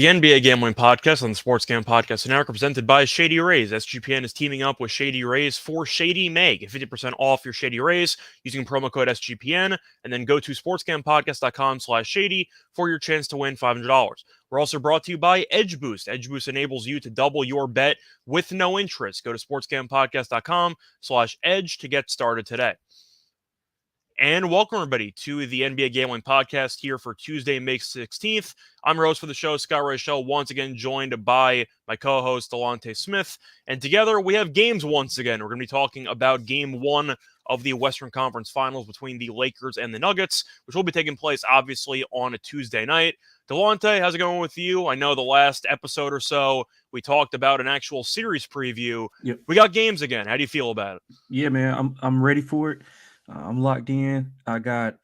The NBA Gambling Podcast on the Sports Gambling Podcast Network, presented by Shady Rays. SGPN is teaming up with Shady Rays for Shady May. Get 50% off your Shady Rays using promo code SGPN, and then go to sportsgamepodcast.com/shady for your chance to win $500. We're also brought to you by Edge Boost. Edge Boost enables you to double your bet with no interest. Go to sportsgamepodcast.com/edge to get started today. And welcome, everybody, to the NBA Gambling Podcast here for Tuesday, May 16th. I'm your host for the show, Scott Reichel, once again joined by my co-host, Delonte Smith. And together, we have games once again. We're going to be talking about Game 1 of the Western Conference Finals between the Lakers and the Nuggets, which will be taking place, obviously, on a Tuesday night. Delonte, how's it going with you? I know the last episode or so, we talked about an actual series preview. Yep. We got games again. How do you feel about it? Yeah, man, I'm ready for it. I'm locked in. I'm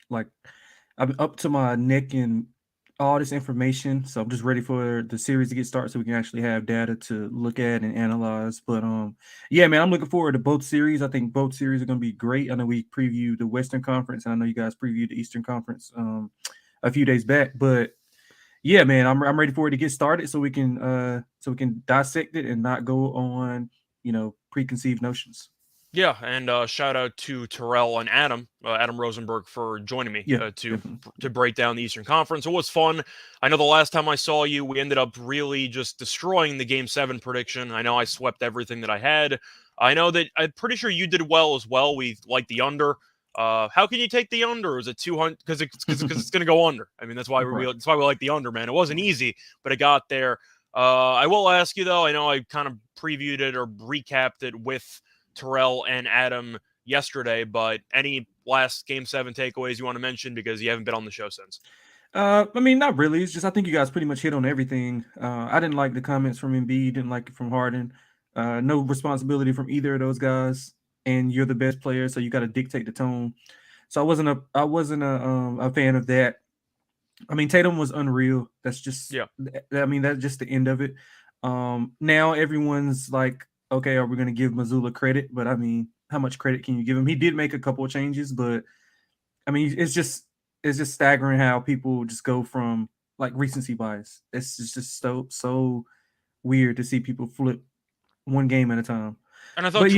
up to my neck in all this information, so I'm just ready for the series to get started so we can actually have data to look at and analyze. But yeah, man, I'm looking forward to both series. I think both series are going to be great. I know we previewed the Western Conference, and I know you guys previewed the Eastern Conference a few days back. But yeah, man, I'm ready for it to get started so we can dissect it and not go on preconceived notions. Yeah, and shout out to Terrell and Adam Rosenberg for joining me to break down the Eastern Conference. It was fun. I know the last time I saw you, we ended up really just destroying the Game 7 prediction. I know I swept everything that I had. I know that I'm pretty sure you did well as well. We liked the under. How can you take the under? Is it 200? Because it's going to go under. I mean, that's why we like the under, man. It wasn't easy, but it got there. I will ask you, though, I know I kind of previewed it or recapped it with Terrell and Adam yesterday, but any last Game 7 takeaways you want to mention, because you haven't been on the show since? I mean, not really. It's just I think you guys pretty much hit on everything. I didn't like the comments from Embiid, didn't like it from Harden. No responsibility from either of those guys, and you're the best player, so you got to dictate the tone. So I wasn't a fan of that. I mean, Tatum was unreal. That's just I mean, that's just the end of it. Now everyone's like, okay, are we going to give Mazzulla credit? But I mean, how much credit can you give him? He did make a couple of changes, but I mean, it's just staggering how people just go from like recency bias. It's just so weird to see people flip one game at a time. And I thought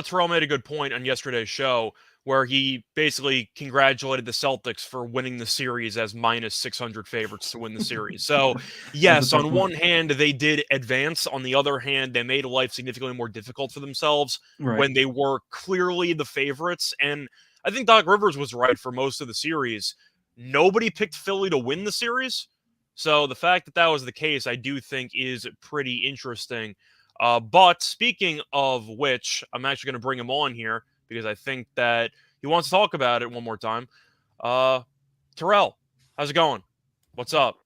Terrell made a good point on yesterday's show where he basically congratulated the Celtics for winning the series as minus 600 favorites to win the series. So, yes, on one hand, they did advance. On the other hand, they made life significantly more difficult for themselves when they were clearly the favorites. And I think Doc Rivers was right for most of the series. Nobody picked Philly to win the series. So the fact that that was the case, I do think is pretty interesting. But speaking of which, I'm actually going to bring him on here because I think that he wants to talk about it one more time. Terrell, how's it going? What's up?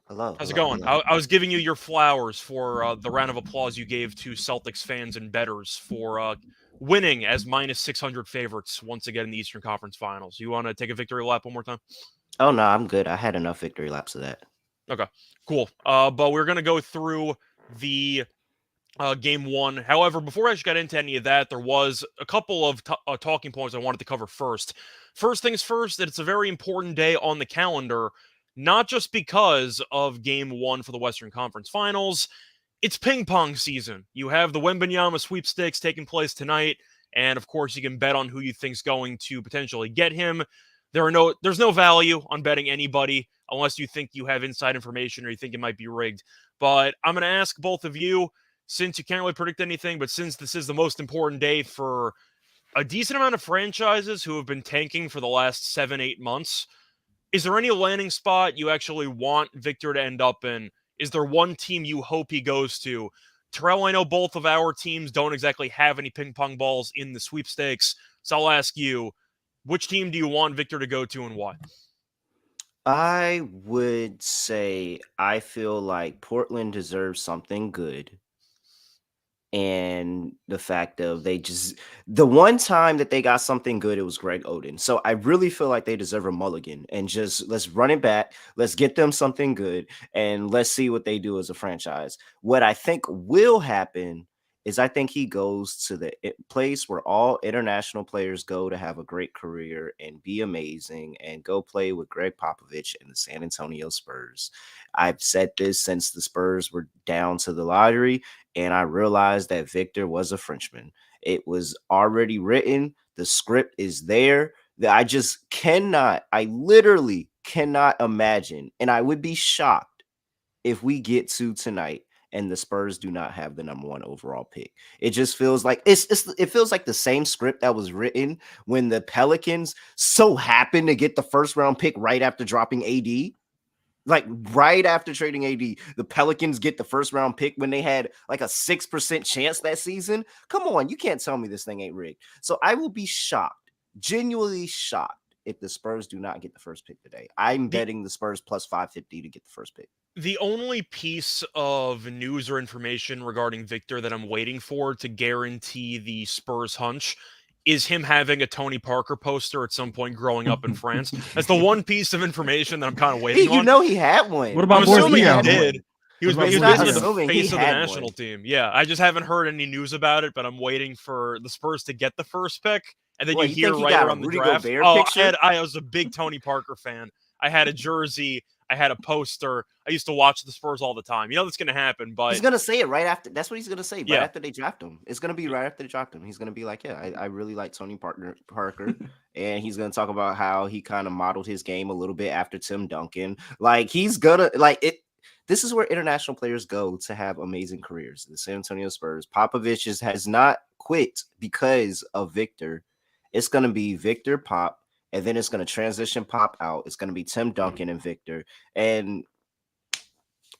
Hello. How's it going? Hello. I was giving you your flowers for the round of applause you gave to Celtics fans and bettors for winning as minus 600 favorites once again in the Eastern Conference Finals. You want to take a victory lap one more time? Oh, no, I'm good. I had enough victory laps of that. Okay, cool. But we're going to go through the Game 1. However, before I just got into any of that, there was a couple of talking points I wanted to cover first. First things first, it's a very important day on the calendar, not just because of Game 1 for the Western Conference Finals. It's ping pong season. You have the Wembanyama sweepstakes taking place tonight, and of course, you can bet on who you think's going to potentially get him. There's no value on betting anybody unless you think you have inside information or you think it might be rigged. But I'm going to ask both of you, since you can't really predict anything, but since this is the most important day for a decent amount of franchises who have been tanking for the last 7-8 months, is there any landing spot you actually want Victor to end up in? Is there one team you hope he goes to? Terrell, I know both of our teams don't exactly have any ping pong balls in the sweepstakes, so I'll ask you, which team do you want Victor to go to and why? I would say I feel like Portland deserves something good. And the fact of the one time that they got something good, it was Greg Oden. So I really feel like they deserve a mulligan and just let's run it back. Let's get them something good and let's see what they do as a franchise. What I think will happen is I think he goes to the place where all international players go to have a great career and be amazing and go play with Greg Popovich and the San Antonio Spurs. I've said this since the Spurs were down to the lottery, and I realized that Victor was a Frenchman. It was already written. The script is there. That I literally cannot imagine. And I would be shocked if we get to tonight and the Spurs do not have the number 1 overall pick. It just feels like it feels like the same script that was written when the Pelicans so happened to get the first round pick right after dropping AD. Like right after trading AD, the Pelicans get the first round pick when they had like a 6% chance that season. Come on, you can't tell me this thing ain't rigged. So I will be shocked, genuinely shocked, if the Spurs do not get the first pick today. I'm betting the Spurs plus 550 to get the first pick. The only piece of news or information regarding Victor that I'm waiting for to guarantee the Spurs hunch is him having a Tony Parker poster at some point growing up in France. That's the one piece of information that I'm kind of waiting on. You know he had one. What about I'm Boris assuming he Diaw? did. He was What about basically Boris the Diaw? face of the He had national one. team. Yeah, I just haven't heard any news about it, but I'm waiting for the Spurs to get the first pick, and then What, you you hear think he right got a around the Rudy draft. Gobert Oh, picture? I was a big Tony Parker fan. I had a jersey. I had a poster. I used to watch the Spurs all the time. You know that's going to happen, but he's gonna say it right after. That's what he's gonna say right Yeah. after they draft him. It's gonna be right after they draft him. He's gonna be like, "Yeah, I really like Tony Parker," and he's gonna talk about how he kind of modeled his game a little bit after Tim Duncan. Like he's gonna like it. This is where international players go to have amazing careers. The San Antonio Spurs. Popovich has not quit because of Victor. It's gonna be Victor Pop, and then it's gonna transition Pop out. It's gonna be Tim Duncan and Victor, and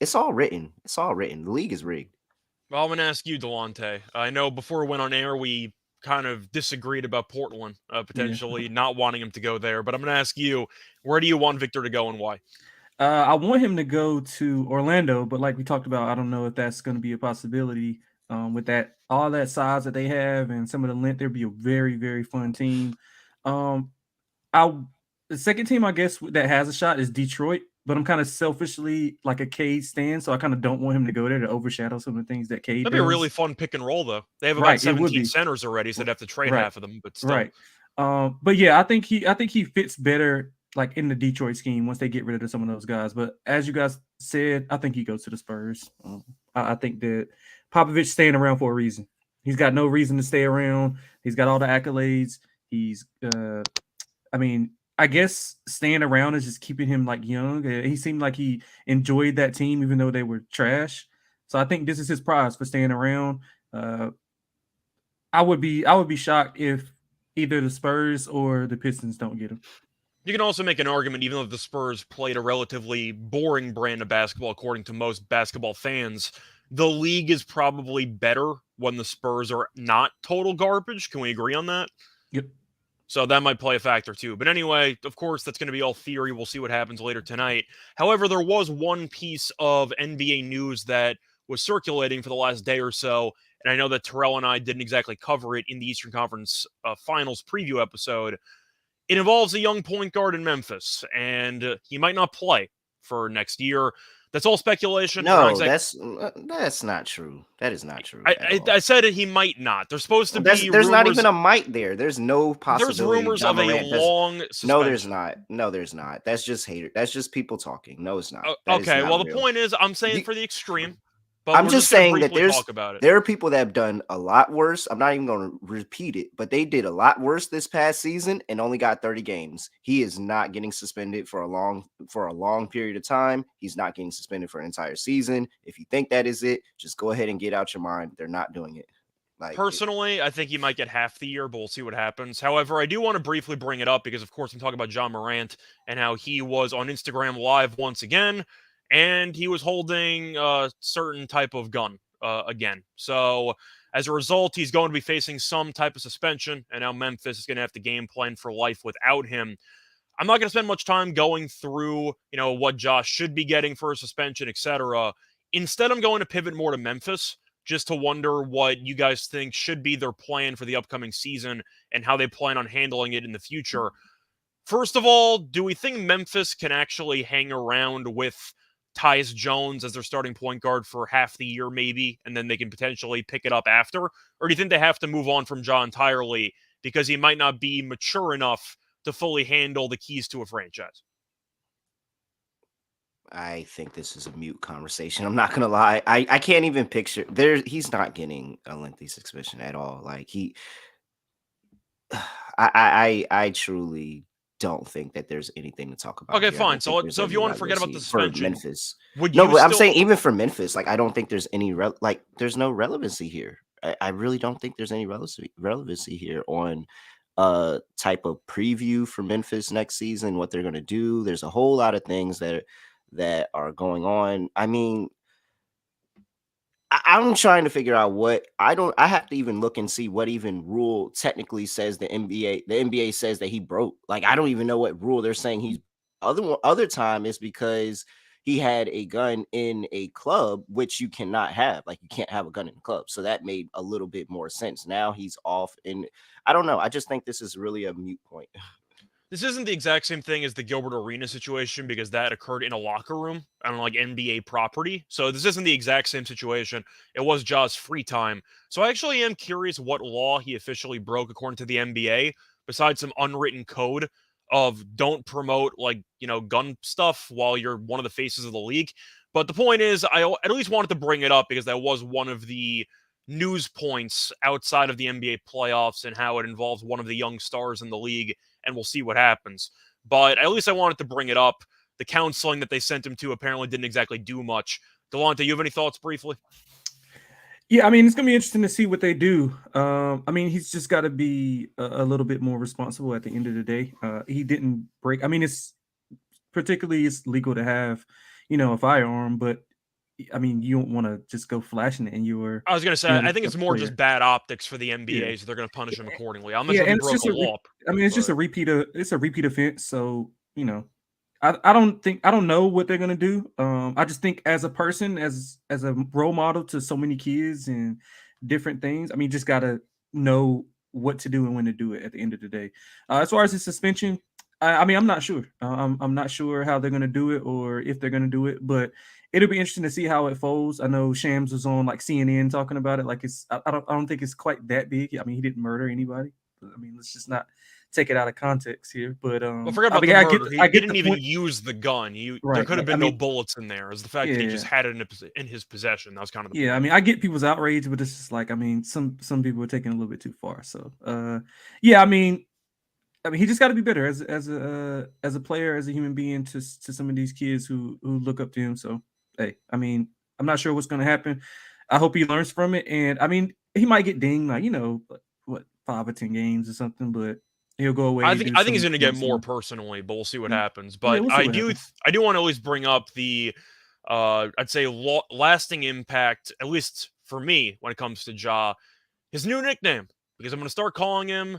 it's all written. It's all written. The league is rigged. well, I'm going to ask you, Delonte. I know before we went on air, we kind of disagreed about Portland potentially not wanting him to go there, but I'm going to ask you, where do you want Victor to go and why? I want him to go to Orlando, but like we talked about, I don't know if that's going to be a possibility. With that all that size that they have and some of the length, there'd be a very, very fun team. The second team, I guess, that has a shot is Detroit, but I'm kind of selfishly like a Cade stan, so I kind of don't want him to go there to overshadow some of the things that Cade That'd does. be a really fun pick and roll, though. They have about Right, it would 17 be. centers already, so they'd have to trade Right. half of them, but still. Right. But yeah, I think he fits better like in the Detroit scheme once they get rid of some of those guys. But as you guys said, I think he goes to the Spurs. I think that Popovich staying around for a reason. He's got no reason to stay around. He's got all the accolades. He's I guess staying around is just keeping him like young. He seemed like he enjoyed that team even though they were trash. So I think this is his prize for staying around. I would be shocked if either the Spurs or the Pistons don't get him. You can also make an argument, even though the Spurs played a relatively boring brand of basketball, according to most basketball fans, the league is probably better when the Spurs are not total garbage. Can we agree on that? Yep. So that might play a factor too. But anyway, of course, that's going to be all theory. We'll see what happens later tonight. However, there was one piece of NBA news that was circulating for the last day or so, and I know that Terrell and I didn't exactly cover it in the Eastern Conference Finals preview episode. It involves a young point guard in Memphis, and he might not play for next year. That's all speculation. No, that's not true. That is not true. I said it. He might not. There's supposed to be. There's rumors, not even a might there. There's no possibility. There's rumors of a long suspension. No, there's not. No, there's not. That's just hater. That's just people talking. No, it's not. Okay. Well, the point is, I'm saying for the extreme. But I'm just saying that there are people that have done a lot worse. I'm not even going to repeat it, but they did a lot worse this past season and only got 30 games. He is not getting suspended for a long period of time. He's not getting suspended for an entire season. If you think that is it, just go ahead and get out your mind. They're not doing it. Personally, I think he might get half the year, but we'll see what happens. However, I do want to briefly bring it up because, of course, I'm talking about John Morant and how he was on Instagram Live once again. And he was holding a certain type of gun again. So as a result, he's going to be facing some type of suspension. And now Memphis is going to have to game plan for life without him. I'm not going to spend much time going through, what Josh should be getting for a suspension, etc. Instead, I'm going to pivot more to Memphis just to wonder what you guys think should be their plan for the upcoming season and how they plan on handling it in the future. First of all, do we think Memphis can actually hang around with Tyus Jones as their starting point guard for half the year maybe, and then they can potentially pick it up after? Or do you think they have to move on from Ja entirely because he might not be mature enough to fully handle the keys to a franchise? I think this is a mute conversation. I'm not gonna lie. I can't even picture he's not getting a lengthy suspension at all. Like I truly don't think that there's anything to talk about Okay, here. I fine. don't think So, there's so if any you want to forget about the relevancy for suspension, Memphis. would No, you but I'm still? saying even for Memphis, like I don't think there's any there's no relevancy here. I really don't think there's any relevancy here on type of preview for Memphis next season, what they're gonna do. There's a whole lot of things that are going on. I mean, I'm trying to figure out what I have to even look and see what even rule technically says the NBA says that he broke. Like I don't even know what rule they're saying he's other time is because he had a gun in a club, which you cannot have. Like you can't have a gun in a club. So that made a little bit more sense. Now he's off, and I don't know. I just think this is really a mute point. This isn't the exact same thing as the Gilbert Arena situation because that occurred in a locker room on like NBA property. So this isn't the exact same situation. It was Ja's free time. So I actually am curious what law he officially broke according to the NBA, besides some unwritten code of don't promote like, gun stuff while you're one of the faces of the league. But the point is, I at least wanted to bring it up because that was one of the news points outside of the NBA playoffs and how it involves one of the young stars in the league, and we'll see what happens. But at least I wanted to bring it up. The counseling that they sent him to apparently didn't exactly do much. Delonte, you have any thoughts briefly? Yeah, I mean, it's gonna be interesting to see what they do. I mean, he's just got to be a little bit more responsible at the end of the day. He didn't break. I mean, it's legal to have, a firearm, but I mean, you don't want to just go flashing it, and you were, I was going to say, I think a it's more player. just bad optics for the Yeah, NBA, so they're going to punish him accordingly. I'm not yeah, sure if he and it's broke just a law. I mean, it's just but- a repeat of it's a repeat offense. So I don't know what they're gonna do. I just think as a person, as a role model to so many kids and different things, I mean, just gotta know what to do and when to do it at the end of the day. As far as the suspension, I mean, I'm not sure. I'm not sure how they're gonna do it or if they're gonna do it, but it'll be interesting to see how it folds. I know Shams was on like CNN talking about it. Like I don't think it's quite that big. I mean, he didn't murder anybody. I mean, let's just not take it out of context here. But Well, forget I about mean, the I murder. He get didn't the even point. use the gun. There Right. could have I been no mean, bullets in there. It's the fact that he just yeah, had it in his possession. That was kind of the yeah. I point. mean, I get people's outrage, but it's just like, I mean, some people are taking it a little bit too far. So, yeah. I mean, he just got to be better as a player, as a human being to some of these kids who look up to him. So, hey, I mean, I'm not sure what's going to happen. I hope he learns from it, and I mean, he might get dinged like what 5 or 10 games or something, but he'll go I away, think do I think he's some going to get more counseling. personally, but we'll see what Mm, happens. Yeah, But we'll see what happens. I do want to at least bring up the I'd say lasting impact, at least for me, when it comes to Ja, his new nickname, because I'm going to start calling him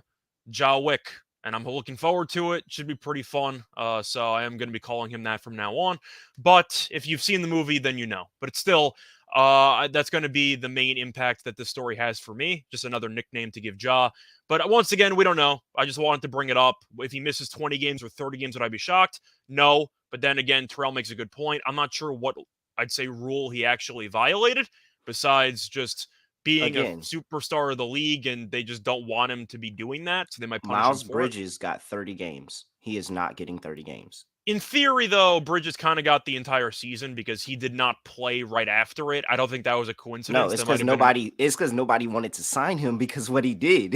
Ja Wick, and I'm looking forward to it. Should be pretty fun. So I am going to be calling him that from now on. But if you've seen the movie, then you know. But it's still, that's going to be the main impact that this story has for me. Just another nickname to give Ja. But once again, we don't know. I just wanted to bring it up. If he misses 20 games or 30 games, would I be shocked? No. But then again, Terrell makes a good point. I'm not sure what I'd say rule he actually violated, besides just being a Again, superstar of the league, and they just don't want him to be doing that, so they might punish him Miles for it. Bridges got 30 games. He is not getting 30 games. In theory, though, Bridges kind of got the entire season because he did not play right after it. I don't think that was a No, coincidence. it's That might because have been nobody wanted to sign him because what he did.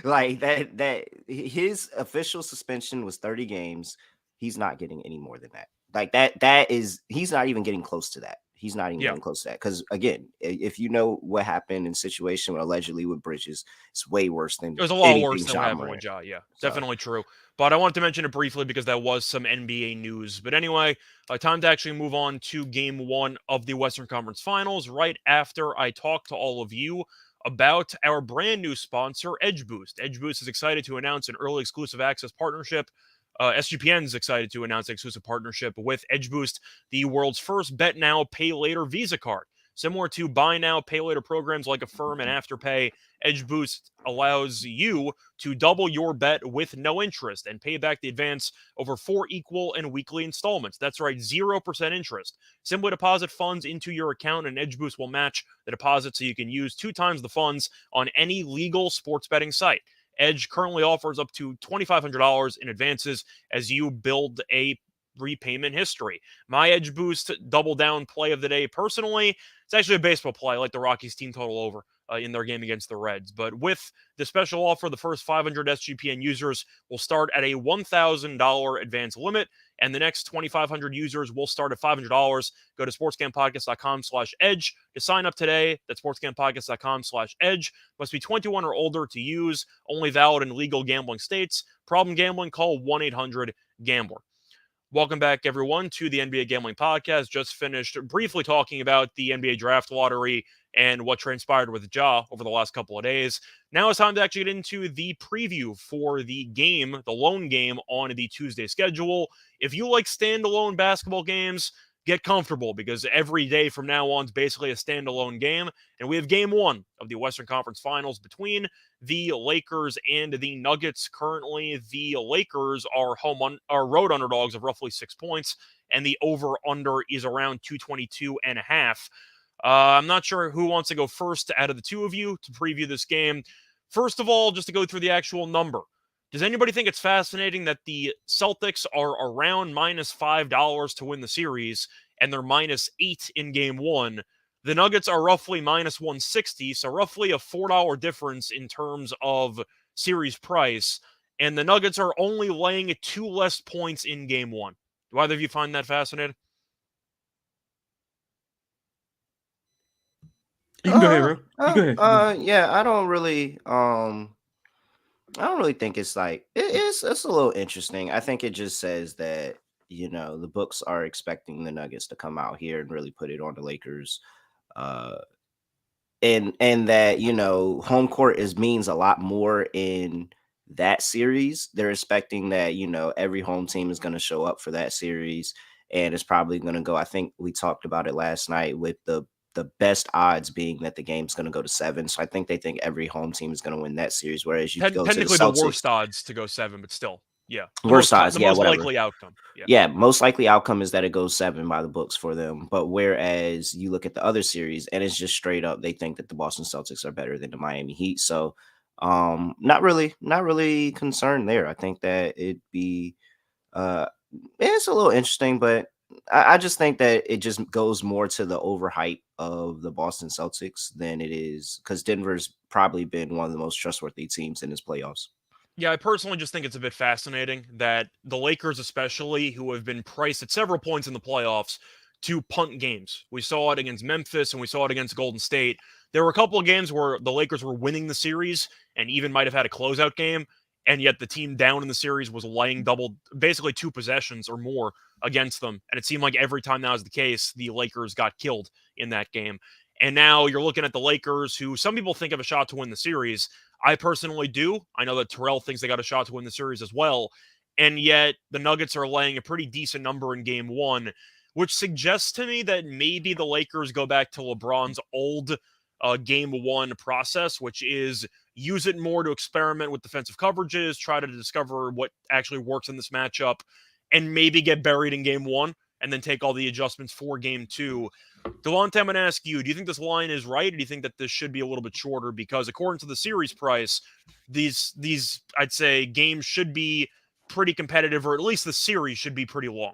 Like that his official suspension was 30 games. He's not getting any more than that. Like that is he's not even getting close to that. He's not even yeah. getting close to that. Because again, if you know what happened in situation allegedly with Bridges, it's way worse than It was a lot anything worse than what John happened Morant. with Ja. Yeah, So definitely true. But I wanted to mention it briefly because that was some NBA news. But anyway, time to actually move on to game one of the Western Conference Finals right after I talk to all of you about our brand new sponsor, Edge Boost. Edge Boost is excited to announce an early exclusive access partnership. SGPN is excited to announce an exclusive partnership with Edge Boost, the world's first bet now, pay later Visa card. Similar to buy now, pay later programs like Affirm and Afterpay, Edge Boost allows you to double your bet with no interest and pay back the advance over 4 equal and weekly installments. That's right, 0% interest. Simply deposit funds into your account and Edge Boost will match the deposit so you can use 2 times the funds on any legal sports betting site. Edge currently offers up to $2,500 in advances as you build a repayment history. My Edge Boost double down play of the day, personally, it's actually a baseball play. I like the Rockies team total over in their game against the Reds. But with the special offer, the first 500 SGPN users will start at a $1,000 advance limit, and the next 2,500 users will start at $500. Go to sportscampodcast.com/edge to sign up today. That's sportscampodcast.com/edge. Must be 21 or older to use. Only valid in legal gambling states. Problem gambling? Call 1-800-GAMBLER. Welcome back, everyone, to the NBA Gambling Podcast. Just finished briefly talking about the NBA Draft Lottery and what transpired with Ja over the last couple of days. Now it's time to actually get into the preview for the game, the lone game on the Tuesday schedule. If you like standalone basketball games, get comfortable because every day from now on is basically a standalone game. And we have game 1 of the Western Conference Finals between the Lakers and the Nuggets. Currently, the Lakers are road underdogs of roughly 6 points, and the over-under is around 222.5. I'm not sure who wants to go first out of the two of you to preview this game. First of all, just to go through the actual number. Does anybody think it's fascinating that the Celtics are around -$5 to win the series, and they're -8 in game 1? The Nuggets are roughly -160, so roughly a $4 difference in terms of series price, and the Nuggets are only laying 2 less points in game 1. Do either of you find that fascinating? You can go ahead, bro. You go ahead. Yeah, I don't really think it's like it's a little interesting. I think it just says that, the books are expecting the Nuggets to come out here and really put it on the Lakers. And that, home court means a lot more in that series. They're expecting that, every home team is going to show up for that series, and it's probably going to go. I think we talked about it last night with the best odds being that the game's going to go to 7. So I think they think every home team is going to win that series. Whereas you go to the Technically Celtics, the worst odds to go 7, but still, yeah. Worst odds, the yeah, most whatever. likely outcome. Yeah, most likely outcome is that it goes 7 by the books for them. But whereas you look at the other series and it's just straight up, they think that the Boston Celtics are better than the Miami Heat. So not really concerned there. I think that it'd be it's a little interesting, but I just think that it just goes more to the overhype of the Boston Celtics than it is because Denver's probably been one of the most trustworthy teams in this playoffs. Yeah, I personally just think it's a bit fascinating that the Lakers, especially, who have been priced at several points in the playoffs to punt games. We saw it against Memphis and we saw it against Golden State. There were a couple of games where the Lakers were winning the series and even might have had a closeout game, and yet the team down in the series was laying basically 2 possessions or more against them. And it seemed like every time that was the case, the Lakers got killed in that game. And now you're looking at the Lakers, who some people think have a shot to win the series. I personally do. I know that Terrell thinks they got a shot to win the series as well. And yet the Nuggets are laying a pretty decent number in game 1, which suggests to me that maybe the Lakers go back to LeBron's old game 1 process, which is use it more to experiment with defensive coverages, try to discover what actually works in this matchup, and maybe get buried in game 1 and then take all the adjustments for game 2. Delonte, I'm going to ask you, do you think this line is right, or do you think that this should be a little bit shorter? Because according to the series price, these I'd say games should be pretty competitive, or at least the series should be pretty long.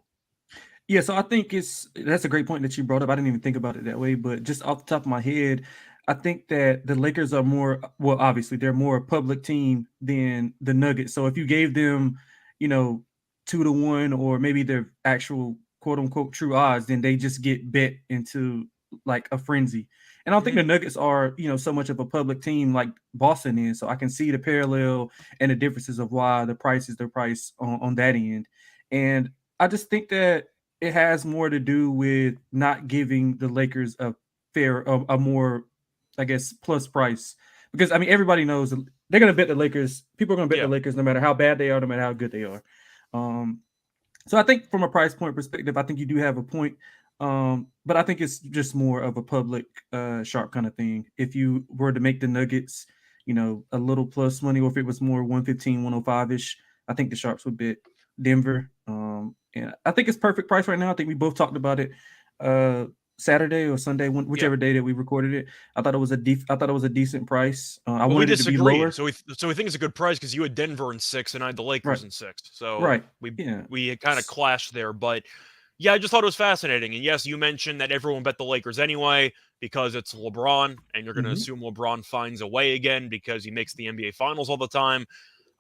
Yeah, so I think that's a great point that you brought up. I didn't even think about it that way, but just off the top of my head, I think that the Lakers are obviously they're more a public team than the Nuggets. So if you gave them, 2-1 or maybe their actual quote unquote true odds, then they just get bet into like a frenzy. And I don't think the Nuggets are, so much of a public team like Boston is. So I can see the parallel and the differences of why the price is the price on that end. And I just think that it has more to do with not giving the Lakers a more, I guess, plus price. Because, everybody knows they're going to bet the Lakers. People are going to bet the Lakers no matter how bad they are, no matter how good they are. So I think from a price point perspective, I think you do have a point. But I think it's just more of a public sharp kind of thing. If you were to make the Nuggets, a little plus money, or if it was more 115, 105-ish, I think the Sharps would bet Denver. And I think it's perfect price right now. I think we both talked about it Saturday or Sunday, whichever day that we recorded it. I thought it was a decent price. I Well, we wanted it to be disagreed. lower. So we think it's a good price because you had Denver in 6 and I had the Lakers in 6. So Right. we kind of clashed there. But yeah, I just thought it was fascinating. And yes, you mentioned that everyone bet the Lakers anyway because it's LeBron, and you're going to assume LeBron finds a way again because he makes the NBA Finals all the time.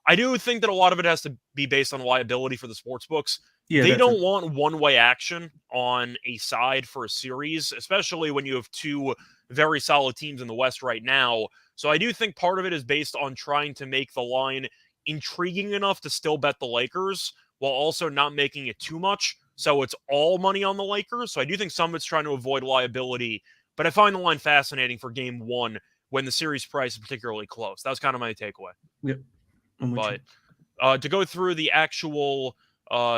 I do think that a lot of it has to be based on liability for the sports books. Yeah, they don't want one-way action on a side for a series, especially when you have two very solid teams in the West right now. So I do think part of it is based on trying to make the line intriguing enough to still bet the Lakers while also not making it too much. So it's all money on the Lakers. So I do think some of it's trying to avoid liability. But I find the line fascinating for game one when the series price is particularly close. That was kind of my takeaway. Yep. But to go through the actual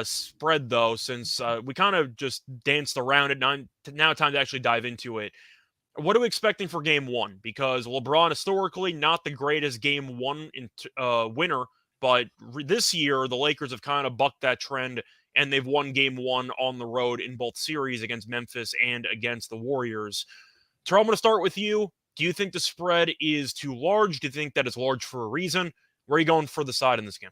spread, though, since we kind of just danced around it, now time to actually dive into it. What are we expecting for game one? Because LeBron, historically, not the greatest game one winner, but this year, the Lakers have kind of bucked that trend, and they've won game one on the road in both series against Memphis and against the Warriors. Terrell, I'm going to start with you. Do you think the spread is too large? Do you think that it's large for a reason? Where are you going for the side in this game?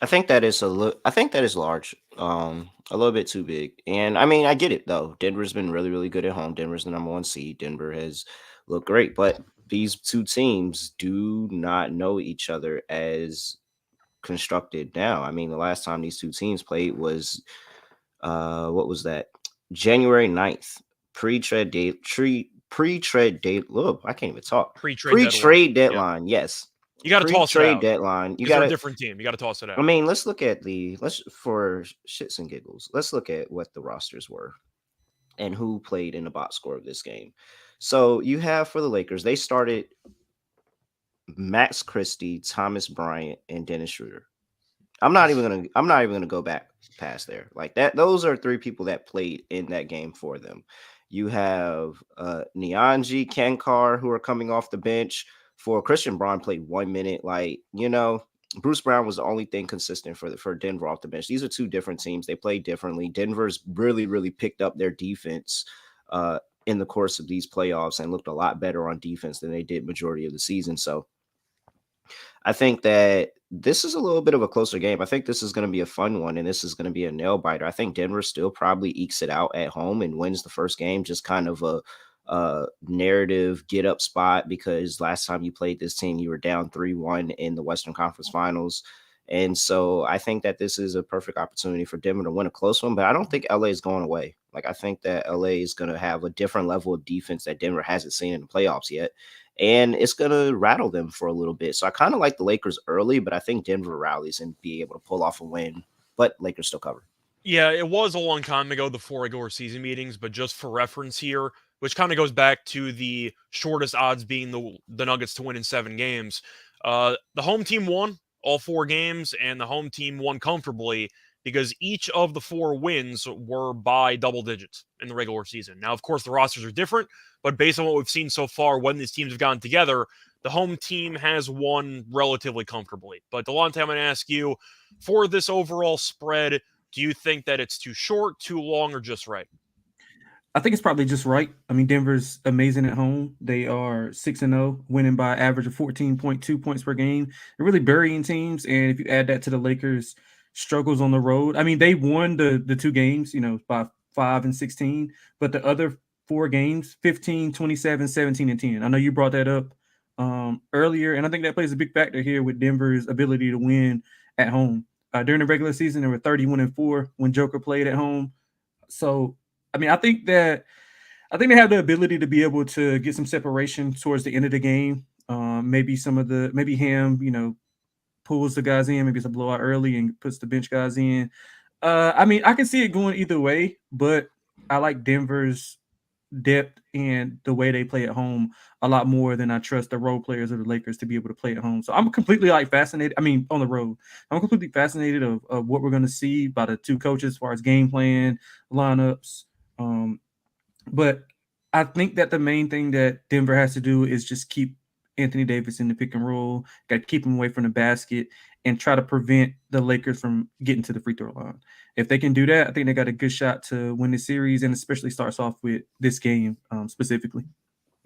I think that is large, a little bit too big. And I mean, I get it though. Denver's been really, really good at home. Denver's the number 1 seed. Denver has looked great, but these two teams do not know each other as constructed now. I mean, the last time these two teams played was what was that? January 9th, pre-trade date. Look, I can't even talk. Pre-trade deadline. Yeah. Yes. You got to toss it out. Deadline. You got a different team. You got to toss it out. I mean, let's look at for shits and giggles. Let's look at what the rosters were and who played in the box score of this game. So you have for the Lakers, they started Max Christie, Thomas Bryant, and Dennis Schroeder. I'm not even gonna go back past there. Like that, those are 3 people that played in that game for them. You have Nyanji, Kankar, who are coming off the bench. For Christian Braun played 1 minute. Like, Bruce Brown was the only thing consistent for Denver off the bench. These are 2 different teams. They play differently. Denver's really, really picked up their defense in the course of these playoffs and looked a lot better on defense than they did majority of the season. So I think that this is a little bit of a closer game. I think this is going to be a fun one, and this is going to be a nail biter. I think Denver still probably ekes it out at home and wins the first game, just kind of a narrative get up spot, because last time you played this team, you were down 3-1 in the Western Conference Finals. And so I think that this is a perfect opportunity for Denver to win a close one, but I don't think LA is going away. Like, I think that LA is going to have a different level of defense that Denver hasn't seen in the playoffs yet. And it's going to rattle them for a little bit. So I kind of like the Lakers early, but I think Denver rallies and be able to pull off a win, but Lakers still cover. Yeah, it was a long time ago, the 4 regular season meetings, but just for reference here, which kind of goes back to the shortest odds being the Nuggets to win in 7 games. The home team won all 4 games, and the home team won comfortably because each of the 4 wins were by double digits in the regular season. Now, of course, the rosters are different, but based on what we've seen so far when these teams have gotten together, the home team has won relatively comfortably. But Delonte, I'm going to ask you, for this overall spread, do you think that it's too short, too long, or just right? I think it's probably just right. I mean, Denver's amazing at home. They are 6-0, winning by an average of 14.2 points per game. They're really burying teams. And if you add that to the Lakers' struggles on the road, I mean, they won the 2 games, by 5 and 16. But the other 4 games, 15, 27, 17, and 10. I know you brought that up earlier, and I think that plays a big factor here with Denver's ability to win at home. During the regular season, they were 31-4 when Joker played at home. So, I mean, I think they have the ability to be able to get some separation towards the end of the game. Maybe Ham, pulls the guys in. Maybe it's a blowout early and puts the bench guys in. I mean, I can see it going either way, but I like Denver's depth and the way they play at home a lot more than I trust the role players of the Lakers to be able to play at home. So I'm completely fascinated. I mean, on the road, I'm completely fascinated of what we're going to see by the 2 coaches as far as game plan, lineups, But I think that the main thing that Denver has to do is just keep Anthony Davis in the pick and roll, got to keep him away from the basket, and try to prevent the Lakers from getting to the free throw line. If they can do that, I think they got a good shot to win the series, and especially starts off with this game specifically.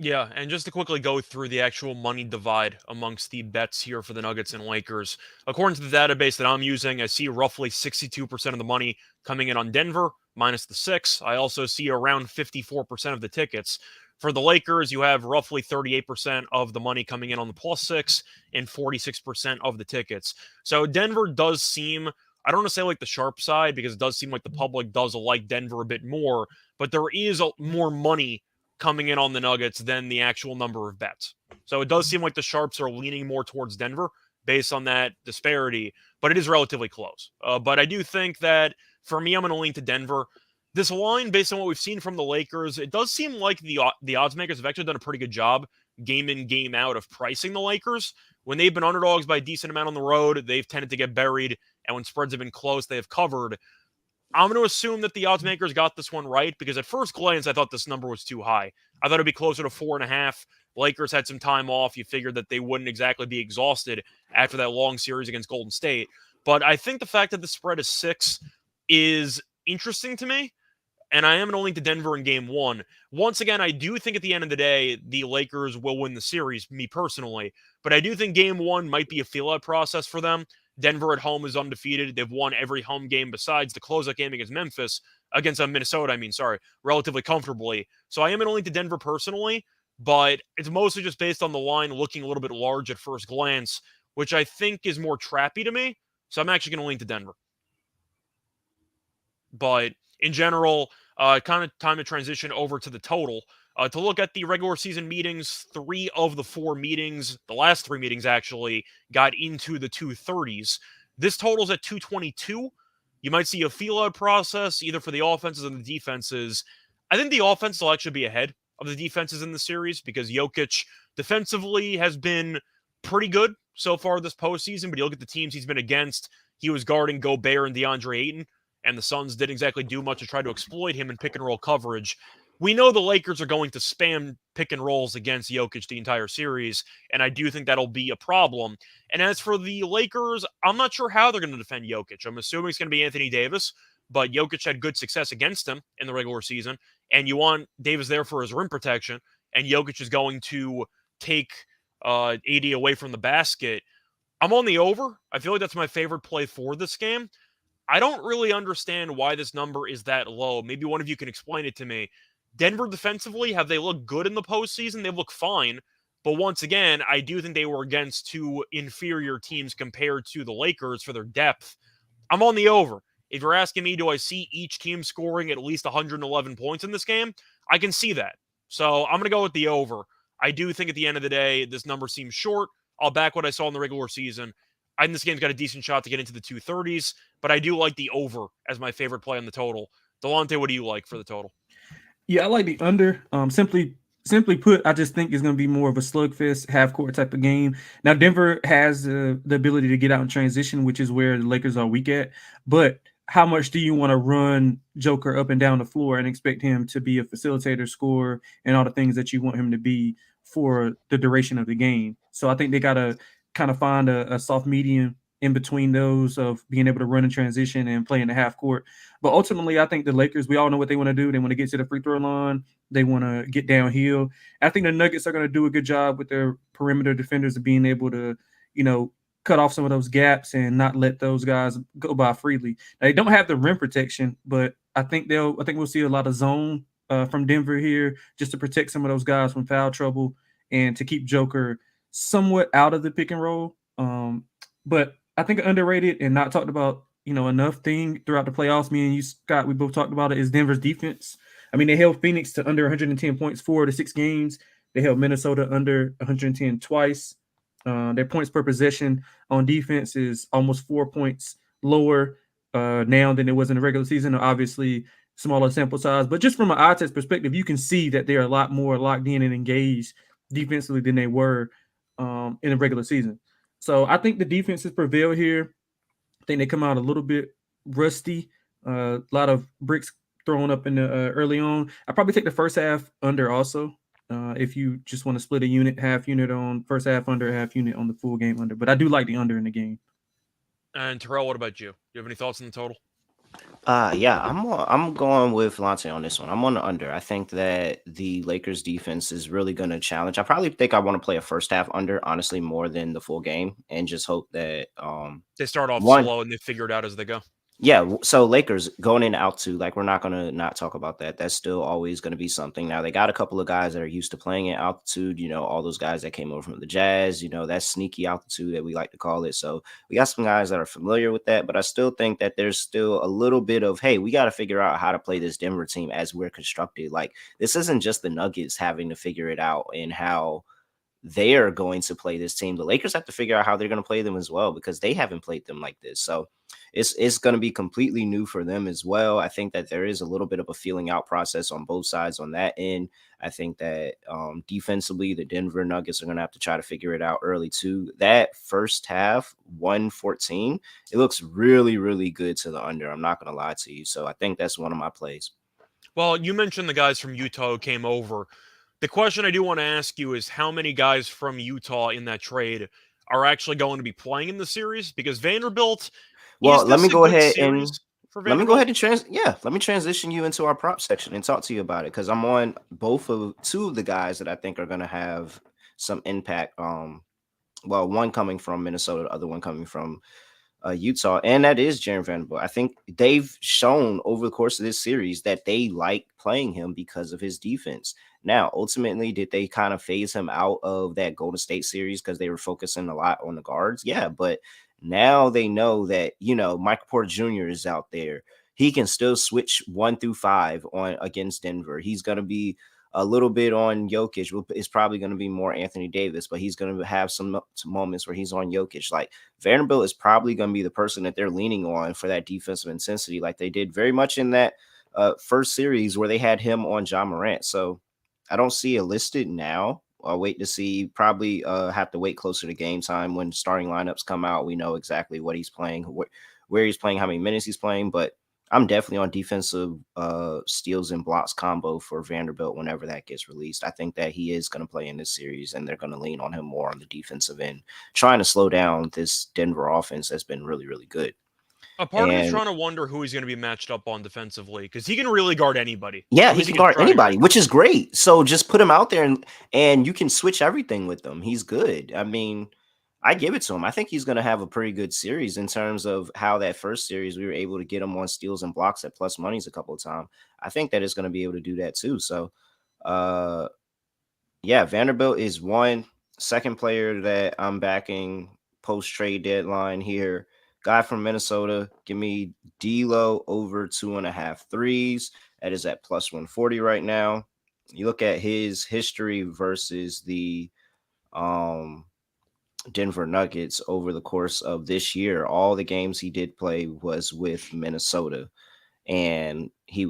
Yeah, and just to quickly go through the actual money divide amongst the bets here for the Nuggets and Lakers. According to the database that I'm using, I see roughly 62% of the money coming in on Denver, minus the 6. I also see around 54% of the tickets. For the Lakers, you have roughly 38% of the money coming in on the plus 6 and 46% of the tickets. So Denver does seem, I don't want to say like the sharp side, because it does seem like the public does like Denver a bit more, but there is more money coming in on the Nuggets than the actual number of bets. So it does seem like the Sharps are leaning more towards Denver based on that disparity, but it is relatively close. But I do think that for me, I'm going to lean to Denver. This line, based on what we've seen from the Lakers, it does seem like the odds makers have actually done a pretty good job game in, game out of pricing the Lakers. When they've been underdogs by a decent amount on the road, they've tended to get buried. And when spreads have been close, they have covered. I'm going to assume that the odds makers got this one right, because at first glance, I thought this number was too high. I thought it'd be closer to 4.5. Lakers had some time off. You figured that they wouldn't exactly be exhausted after that long series against Golden State. But I think the fact that the spread is 6 is interesting to me. And I am going to link to Denver in game 1. Once again, I do think at the end of the day, the Lakers will win the series, me personally. But I do think game 1 might be a feel-out process for them. Denver at home is undefeated. They've won every home game besides the closeout game against Minnesota, relatively comfortably. So I am going to link to Denver personally, but it's mostly just based on the line looking a little bit large at first glance, which I think is more trappy to me. So I'm actually going to link to Denver. But in general, kind of time to transition over to the total. To look at the regular season meetings, 3 of the 4 meetings, the last 3 meetings actually, got into the 230s. This total's at 222. You might see a feel-out process either for the offenses and the defenses. I think the offense will actually be ahead of the defenses in the series, because Jokic defensively has been pretty good so far this postseason, but you look at the teams he's been against, he was guarding Gobert and DeAndre Ayton, and the Suns didn't exactly do much to try to exploit him in pick and roll coverage. We know the Lakers are going to spam pick and rolls against Jokic the entire series, and I do think that'll be a problem. And as for the Lakers, I'm not sure how they're going to defend Jokic. I'm assuming it's going to be Anthony Davis, but Jokic had good success against him in the regular season, and you want Davis there for his rim protection, and Jokic is going to take AD away from the basket. I'm on the over. I feel like that's my favorite play for this game. I don't really understand why this number is that low. Maybe one of you can explain it to me. Denver defensively, have they looked good in the postseason? They look fine. But once again, I do think they were against 2 inferior teams compared to the Lakers for their depth. I'm on the over. If you're asking me, do I see each team scoring at least 111 points in this game? I can see that. So I'm going to go with the over. I do think at the end of the day, this number seems short. I'll back what I saw in the regular season. I think this game's got a decent shot to get into the 230s, but I do like the over as my favorite play on the total. Delonte, what do you like for the total? Yeah, I like the under. Simply put, I just think it's going to be more of a slugfest, half court type of game. Now, Denver has the ability to get out and transition, which is where the Lakers are weak at. But how much do you want to run Joker up and down the floor and expect him to be a facilitator, scorer, and all the things that you want him to be for the duration of the game? So I think they got to kind of find a soft medium in between those of being able to run in transition and play in the half court. But ultimately, I think the Lakers, we all know what they want to do. They want to get to the free throw line. They want to get downhill. I think the Nuggets are going to do a good job with their perimeter defenders of being able to, cut off some of those gaps and not let those guys go by freely. Now, they don't have the rim protection, but I think we'll see a lot of zone from Denver here just to protect some of those guys from foul trouble and to keep Joker somewhat out of the pick and roll. But I think underrated and not talked about, enough thing throughout the playoffs. Me and you, Scott, we both talked about it, is Denver's defense. I mean, they held Phoenix to under 110 points 4 to 6 games. They held Minnesota under 110 twice. Their points per possession on defense is almost 4 points lower now than it was in the regular season. Obviously, smaller sample size. But just from an eye test perspective, you can see that they're a lot more locked in and engaged defensively than they were in the regular season. So I think the defenses prevail here. I think they come out a little bit rusty. A lot of bricks thrown up in the early on. I probably take the first half under also. If you just want to split a unit, half unit on first half under, half unit on the full game under. But I do like the under in the game. And Terrell, what about you? Do you have any thoughts on the total? Yeah, I'm going with Lante on this one. I'm on the under. I think that the Lakers defense is really going to challenge. I probably think I want to play a first half under, honestly, more than the full game, and just hope that They start off one slow and they figure it out as they go. Yeah, so Lakers going in out to, like, we're not gonna not talk about that. That's still always gonna be something. Now they got a couple of guys that are used to playing at altitude. All those guys that came over from the Jazz. That sneaky altitude that we like to call it. So we got some guys that are familiar with that. But I still think that there's still a little bit of, hey, we got to figure out how to play this Denver team as we're constructed. Like, this isn't just the Nuggets having to figure it out and how they are going to play this team. The Lakers have to figure out how they're going to play them as well, because they haven't played them like this. So it's going to be completely new for them as well. I think that there is a little bit of a feeling out process on both sides on that end. I think that defensively, the Denver Nuggets are going to have to try to figure it out early too. That first half, 114, it looks really, really good to the under. I'm not going to lie to you. So I think that's one of my plays. Well, you mentioned the guys from Utah who came over. The question I do want to ask you is how many guys from Utah in that trade are actually going to be playing in the series? Because Vanderbilt, Well, is let this me a go good ahead series and for let me go Vanderbilt? ahead and let me transition you into our prop section and talk to you about it, because I'm on two of the guys that I think are going to have some impact. Well, one coming from Minnesota, the other one coming from Utah, and that is Jaren Vanderbilt. I think they've shown over the course of this series that they like playing him because of his defense. Now, ultimately, did they kind of phase him out of that Golden State series because they were focusing a lot on the guards? Yeah, but now they know that, Michael Porter Jr. is out there. He can still switch 1 through 5 on against Denver. He's going to be a little bit on Jokic. It's probably going to be more Anthony Davis, but he's going to have some moments where he's on Jokic. Like, Vanderbilt is probably going to be the person that they're leaning on for that defensive intensity, like they did very much in that first series where they had him on Ja Morant. So I don't see it listed now. I'll wait to see. Probably have to wait closer to game time when starting lineups come out. We know exactly what he's playing, where he's playing, how many minutes he's playing. But I'm definitely on defensive steals and blocks combo for Vanderbilt whenever that gets released. I think that he is going to play in this series, and they're going to lean on him more on the defensive end, trying to slow down this Denver offense that's been really, really good. A part of me is And trying to wonder who he's going to be matched up on defensively, because he can really guard anybody. yeah, At he least can he can guard try to anybody, which is great. So just put him out there and you can switch everything with him. He's good. I mean, I give it to him. I think he's going to have a pretty good series in terms of how that first series we were able to get him on steals and blocks at plus monies a couple of times. I think that it's going to be able to do that too. So, yeah, Vanderbilt is one. Second player that I'm backing post trade deadline here. Guy from Minnesota. Give me D'Lo over 2.5 threes. That is at plus 140 right now. You look at his history versus the Denver Nuggets over the course of this year. All the games he did play was with Minnesota, and he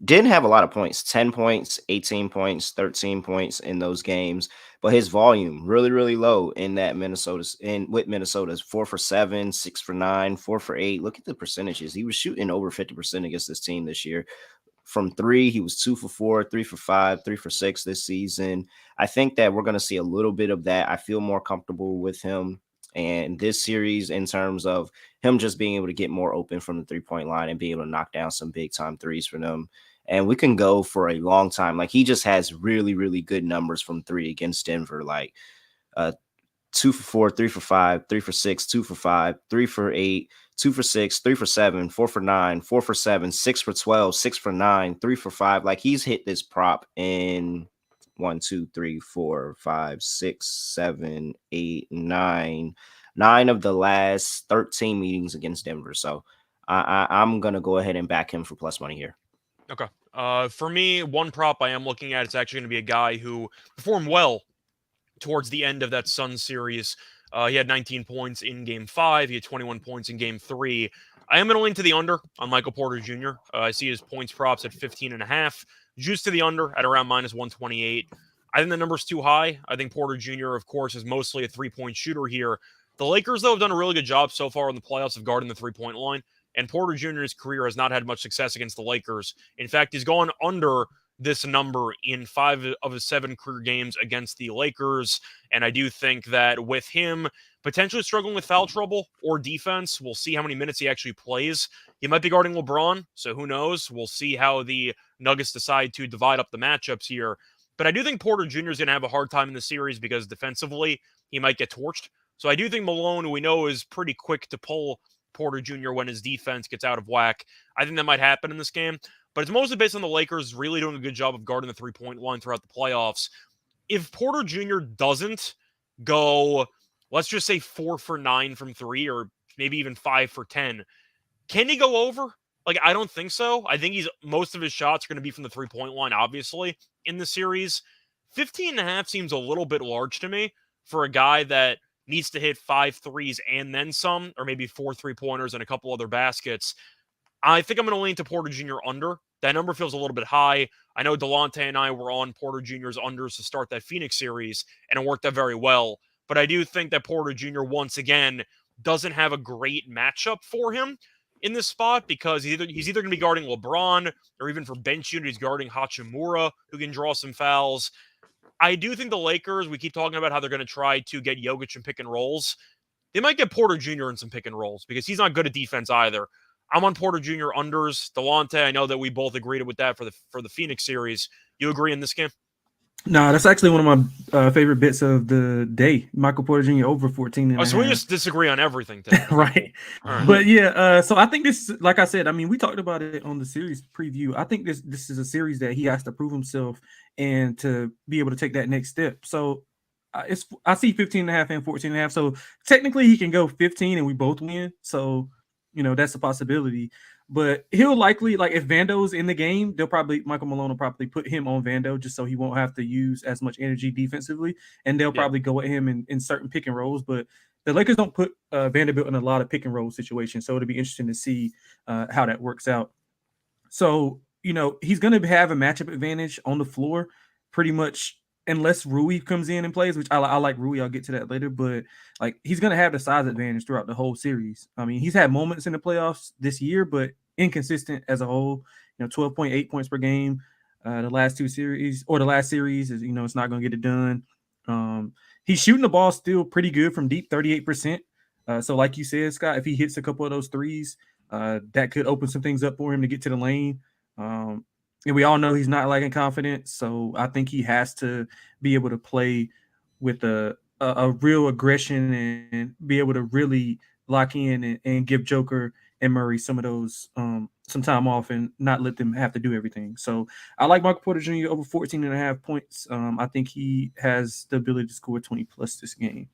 didn't have a lot of points, 10 points, 18 points, 13 points in those games, but his volume really, really low in that with Minnesota's 4 for 7, 6 for 9, 4 for 8. Look at the percentages. He was shooting over 50% against this team this year. From 3, he was 2 for 4, 3 for 5, 3 for 6 this season. I think that we're going to see a little bit of that. I feel more comfortable with him and this series in terms of him just being able to get more open from the 3-point line and be able to knock down some big time threes for them. And we can go for a long time. Like, he just has really, really good numbers from 3 against Denver. Like 2 for 4, 3 for 5, 3 for 6, 2 for 5, 3 for 8, 2 for 6, 3 for 7, 4 for 9, 4 for 7, 6 for 12, 6 for 9, 3 for 5. Like, he's hit this prop in 1, 2, 3, 4, 5, 6, 7, 8, 9 of the last 13 meetings against Denver. So I'm going to go ahead and back him for plus money here. Okay. For me, one prop I am looking at, it's actually going to be a guy who performed well towards the end of that Suns series. He had 19 points in Game 5. He had 21 points in Game 3. I am going to lean to the under on Michael Porter Jr. I see his points props at 15.5. Juice to the under at around minus 128. I think the number's too high. I think Porter Jr., of course, is mostly a three-point shooter here. The Lakers, though, have done a really good job so far in the playoffs of guarding the three-point line. And Porter Jr.'s career has not had much success against the Lakers. In fact, he's gone under this number in 5 of his 7 career games against the Lakers. And I do think that with him potentially struggling with foul trouble or defense, we'll see how many minutes he actually plays. He might be guarding LeBron, so who knows? We'll see how the Nuggets decide to divide up the matchups here. But I do think Porter Jr. is going to have a hard time in the series because defensively, he might get torched. So I do think Malone, who we know is pretty quick to pull Porter Jr. when his defense gets out of whack, I think that might happen in this game. But it's mostly based on the Lakers really doing a good job of guarding the three-point line throughout the playoffs. If Porter Jr. doesn't go, let's just say 4 for 9 from 3 or maybe even 5 for 10, can he go over? Like, I don't think so. I think most of his shots are going to be from the three-point line, obviously, in the series. 15.5 seems a little bit large to me for a guy that needs to hit 5 threes and then some, or maybe 4 3-pointers and a couple other baskets. I think I'm going to lean to Porter Jr. under. That number feels a little bit high. I know Delonte and I were on Porter Jr.'s unders to start that Phoenix series, and it worked out very well. But I do think that Porter Jr. once again doesn't have a great matchup for him in this spot because he's either going to be guarding LeBron or even for bench unit, he's guarding Hachimura, who can draw some fouls. I do think the Lakers, we keep talking about how they're going to try to get Jokic in pick and rolls. They might get Porter Jr. in some pick and rolls because he's not good at defense either. I'm on Porter Jr. unders. Delonte, I know that we both agreed with that for the Phoenix series. You agree in this game? No, that's actually one of my favorite bits of the day. Michael Porter Jr. over 14. So we just disagree on everything today. Right. Right. But yeah, so I think this, like I said, I mean, we talked about it on the series preview. I think this is a series that he has to prove himself and to be able to take that next step. So I see 15.5 and 14.5. So technically he can go 15 and we both win. So, that's a possibility. But he'll likely, like, if Vando's in the game, Michael Malone will probably put him on Vando just so he won't have to use as much energy defensively. And they'll probably go at him in certain pick and rolls. But the Lakers don't put Vanderbilt in a lot of pick and roll situations. So it'll be interesting to see how that works out. So, he's going to have a matchup advantage on the floor pretty much unless Rui comes in and plays, which I like Rui. I'll get to that later. But, like, he's going to have the size advantage throughout the whole series. I mean, he's had moments in the playoffs this year, but inconsistent as a whole. 12.8 points per game. The last series is, it's not going to get it done. He's shooting the ball still pretty good from deep, 38%. So like you said, Scott, if he hits a couple of those threes, that could open some things up for him to get to the lane. And we all know he's not lacking confidence. So I think he has to be able to play with a real aggression and be able to really lock in and give Joker and Murray some of those some time off and not let them have to do everything. So I like Michael Porter Jr. over 14.5 points. I think he has the ability to score 20 plus this game.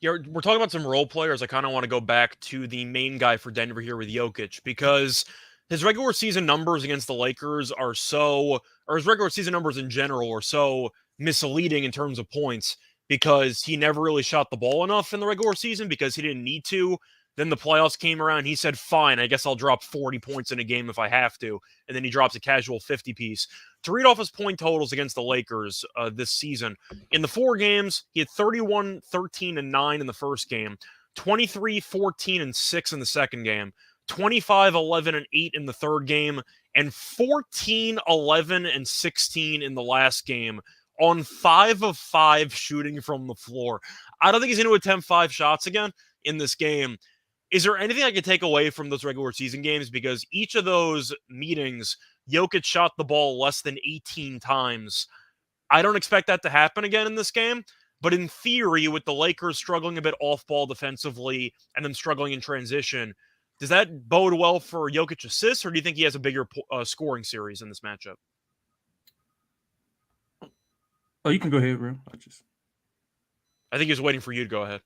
Yeah, we're talking about some role players. I kind of want to go back to the main guy for Denver here with Jokic because his regular season numbers against the Lakers or his regular season numbers in general are so misleading in terms of points because he never really shot the ball enough in the regular season because he didn't need to. Then the playoffs came around. He said, fine, I guess I'll drop 40 points in a game if I have to. And then he drops a casual 50-piece. To read off his point totals against the Lakers this season, in the 4 games, he had 31, 13, and 9 in the first game, 23, 14, and 6 in the second game, 25, 11, and 8 in the third game, and 14, 11, and 16 in the last game on 5 of 5 shooting from the floor. I don't think he's going to attempt 5 shots again in this game. Is there anything I could take away from those regular season games? Because each of those meetings, Jokic shot the ball less than 18 times. I don't expect that to happen again in this game. But in theory, with the Lakers struggling a bit off-ball defensively and them struggling in transition, does that bode well for Jokic assists, or do you think he has a bigger scoring series in this matchup? Oh, you can go ahead, bro. I think he was waiting for you to go ahead.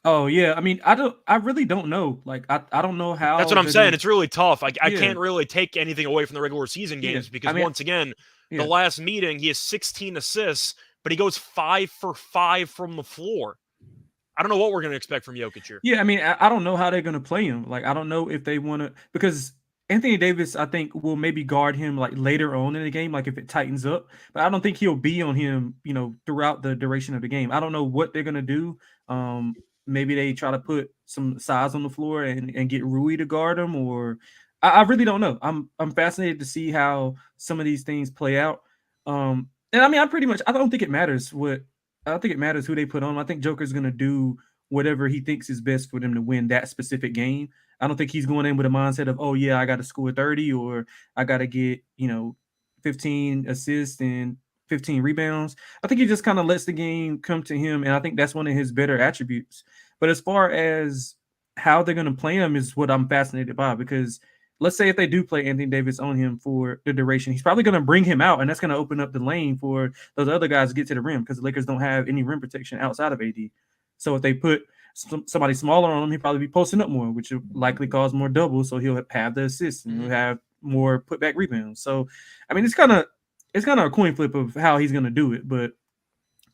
Oh yeah, I mean, I really don't know. Like, I don't know how. That's what I'm saying. It's really tough. I can't really take anything away from the regular season games because once again, the last meeting he has 16 assists, but he goes 5 for 5 from the floor. I don't know what we're going to expect from Jokic here. Yeah, I mean, I don't know how they're going to play him. Like, I don't know if they want to, because Anthony Davis, I think, will maybe guard him like later on in the game, like if it tightens up. But I don't think he'll be on him, throughout the duration of the game. I don't know what they're going to do. maybe they try to put some size on the floor and get Rui to guard him, or I really don't know. I'm fascinated to see how some of these things play out. And I mean, I don't think it matters I don't think it matters who they put on. I think Joker's gonna do whatever he thinks is best for them to win that specific game. I don't think he's going in with a mindset of, oh yeah, I got to score 30 or I got to get 15 assists and 15 rebounds. I think he just kind of lets the game come to him, and I think that's one of his better attributes. But as far as how they're going to play him is what I'm fascinated by, because let's say if they do play Anthony Davis on him for the duration, he's probably going to bring him out, and that's going to open up the lane for those other guys to get to the rim, because the Lakers don't have any rim protection outside of AD. So if they put somebody smaller on him, he'll probably be posting up more, which will likely cause more doubles. So he'll have the assists and he'll have more putback rebounds. So, I mean, it's kind of a coin flip of how he's going to do it. But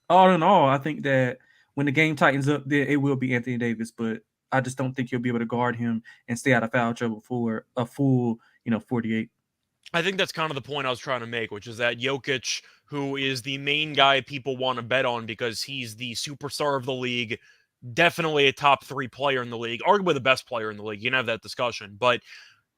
all in all, I think that when the game tightens up, then it will be Anthony Davis. But I just don't think he'll be able to guard him and stay out of foul trouble for a full, 48. I think that's kind of the point I was trying to make, which is that Jokic, who is the main guy people want to bet on because he's the superstar of the league, definitely a top 3 player in the league, arguably the best player in the league. You can have that discussion. But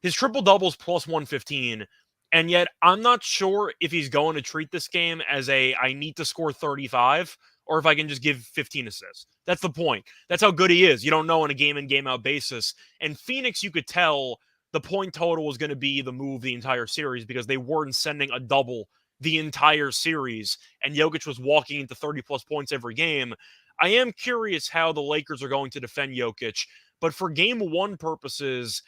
his triple-double is plus 115, and yet I'm not sure if he's going to treat this game as I need to score 35 or if I can just give 15 assists. That's the point. That's how good he is. You don't know on a game-in, game-out basis. And Phoenix, you could tell the point total was going to be the move the entire series because they weren't sending a double the entire series, and Jokic was walking into 30-plus points every game. I am curious how the Lakers are going to defend Jokic, but for Game 1 purposes,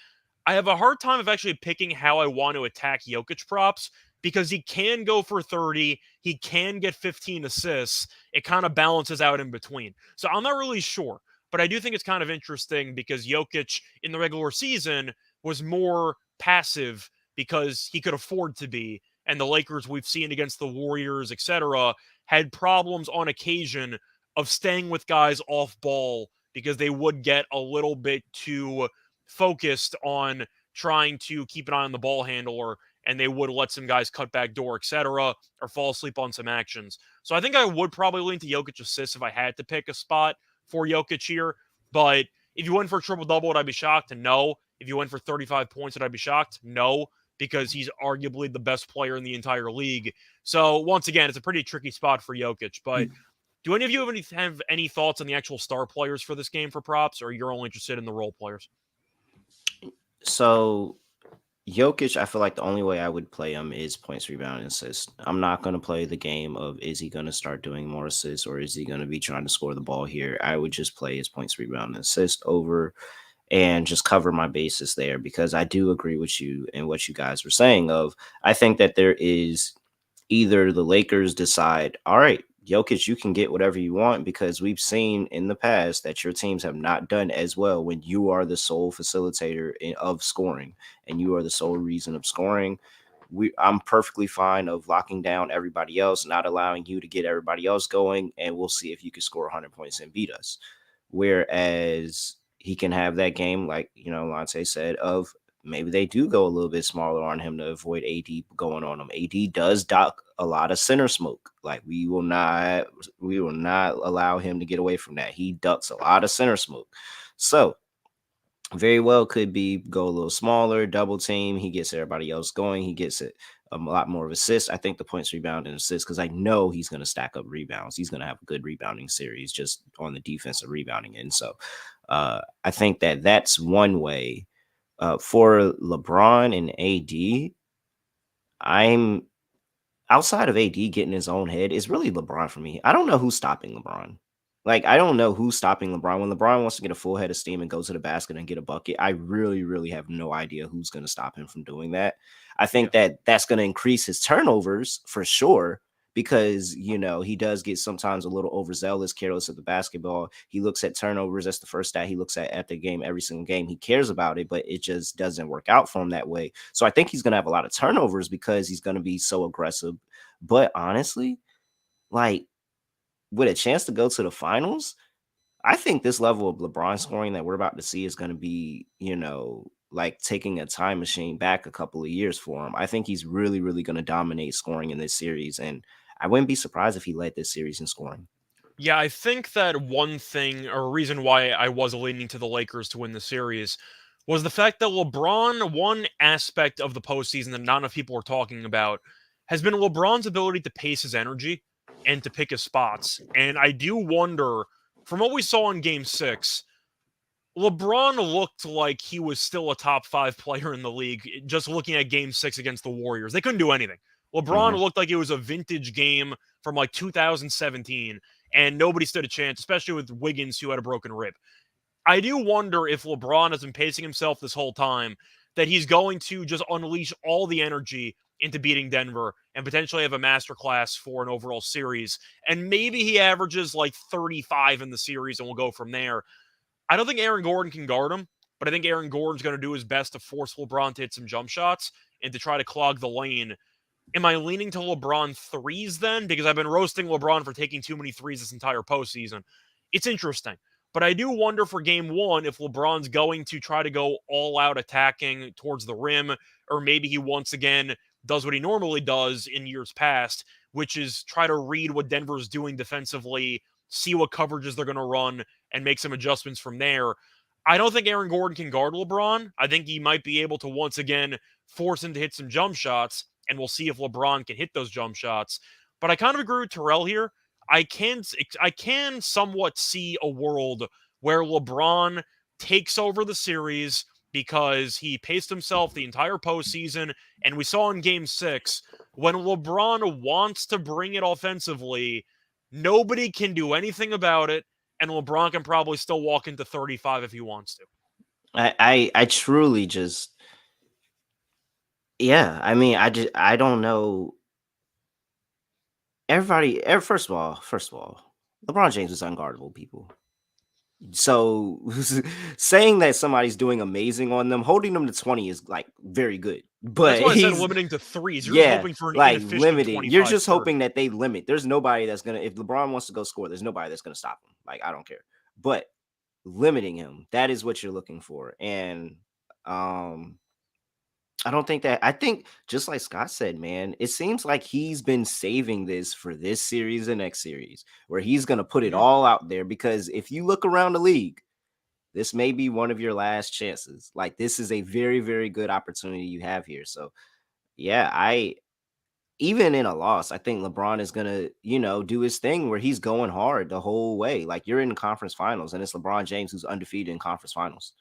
I have a hard time of actually picking how I want to attack Jokic props because he can go for 30, he can get 15 assists. It kind of balances out in between. So I'm not really sure, but I do think it's kind of interesting because Jokic in the regular season was more passive because he could afford to be. And the Lakers we've seen against the Warriors, etc., had problems on occasion of staying with guys off ball because they would get a little bit too focused on trying to keep an eye on the ball handler, and they would let some guys cut back door, etc., or fall asleep on some actions. So I think I would probably lean to Jokic assists if I had to pick a spot for Jokic here. But if you went for a triple-double, would I be shocked? No. If you went for 35 points, would I be shocked? No, because he's arguably the best player in the entire league. So once again, it's a pretty tricky spot for Jokic. But do any of you have any thoughts on the actual star players for this game for props, or you're only interested in the role players? So Jokic, I feel like the only way I would play him is points, rebound, and assists. I'm not going to play the game of is he going to start doing more assists or is he going to be trying to score the ball here. I would just play his points, rebound, and assist over and just cover my bases there, because I do agree with you and what you guys were saying of, I think that there is either the Lakers decide, all right, Jokic, you can get whatever you want, because we've seen in the past that your teams have not done as well when you are the sole facilitator of scoring and you are the sole reason of scoring. I'm perfectly fine of locking down everybody else, not allowing you to get everybody else going, and we'll see if you can score 100 points and beat us. Whereas he can have that game, like, Lonte said, of maybe they do go a little bit smaller on him to avoid AD going on him. AD does dock a lot of center smoke. Like, we will not allow him to get away from that. He ducks a lot of center smoke. So very well could be go a little smaller, double team. He gets everybody else going. He gets it a lot more of assists. I think the points, rebound, and assists, because I know he's going to stack up rebounds. He's going to have a good rebounding series just on the defensive rebounding. And so I think that that's one way. For LeBron and AD, I'm outside of AD getting his own head, it's really LeBron for me. I don't know who's stopping LeBron. Like, I don't know who's stopping LeBron. When LeBron wants to get a full head of steam and go to the basket and get a bucket, I really, really have no idea who's going to stop him from doing that. I think that that's going to increase his turnovers for sure, because, he does get sometimes a little overzealous, careless of the basketball. He looks at turnovers. That's the first stat he looks at the game, every single game. He cares about it, but it just doesn't work out for him that way. So I think he's going to have a lot of turnovers because he's going to be so aggressive. But honestly, like, with a chance to go to the finals, I think this level of LeBron scoring that we're about to see is going to be, like taking a time machine back a couple of years for him. I think he's really, really going to dominate scoring in this series. And I wouldn't be surprised if he led this series in scoring. Yeah, I think that one thing or reason why I was leaning to the Lakers to win the series was the fact that LeBron, one aspect of the postseason that not enough people are talking about, has been LeBron's ability to pace his energy and to pick his spots. And I do wonder, from what we saw in game six, LeBron looked like he was still a top five player in the league. Just looking at game six against the Warriors, they couldn't do anything. LeBron Mhm. looked like it was a vintage game from like 2017, and nobody stood a chance, especially with Wiggins, who had a broken rib. I do wonder if LeBron has been pacing himself this whole time, that he's going to just unleash all the energy into beating Denver and potentially have a masterclass for an overall series. And maybe he averages like 35 in the series and we'll go from there. I don't think Aaron Gordon can guard him, but I think Aaron Gordon's going to do his best to force LeBron to hit some jump shots and to try to clog the lane. Am I leaning to LeBron threes then? Because I've been roasting LeBron for taking too many threes this entire postseason. It's interesting. But I do wonder for game one if LeBron's going to try to go all out attacking towards the rim, or maybe he once again does what he normally does in years past, which is try to read what Denver's doing defensively, see what coverages they're going to run, and make some adjustments from there. I don't think Aaron Gordon can guard LeBron. I think he might be able to once again force him to hit some jump shots, and we'll see if LeBron can hit those jump shots. But I kind of agree with Terrell here. I can somewhat see a world where LeBron takes over the series because he paced himself the entire postseason, and we saw in Game 6 when LeBron wants to bring it offensively, nobody can do anything about it, and LeBron can probably still walk into 35 if he wants to. I truly just, yeah. I mean, I don't know. First of all, LeBron James is unguardable, people. So saying that somebody's doing amazing on them, holding them to 20 is like very good. That's But why I said he's, limiting to threes. You're just yeah, hoping for an like inefficient limiting. You're 25 just 30. hoping that they limit. There's nobody that's gonna, if LeBron wants to go score, there's nobody that's gonna stop him. Like, I don't care. But limiting him, that is what you're looking for. And um I don't think that, I think just like Scott said, man, it seems like he's been saving this for this series and next series where he's going to put it Mhm. all out there, because if you look around the league, this may be one of your last chances. Like, this is a very, very good opportunity you have here. So, yeah, even in a loss, I think LeBron is going to, do his thing where he's going hard the whole way. Like, you're in the conference finals and it's LeBron James who's undefeated in conference finals.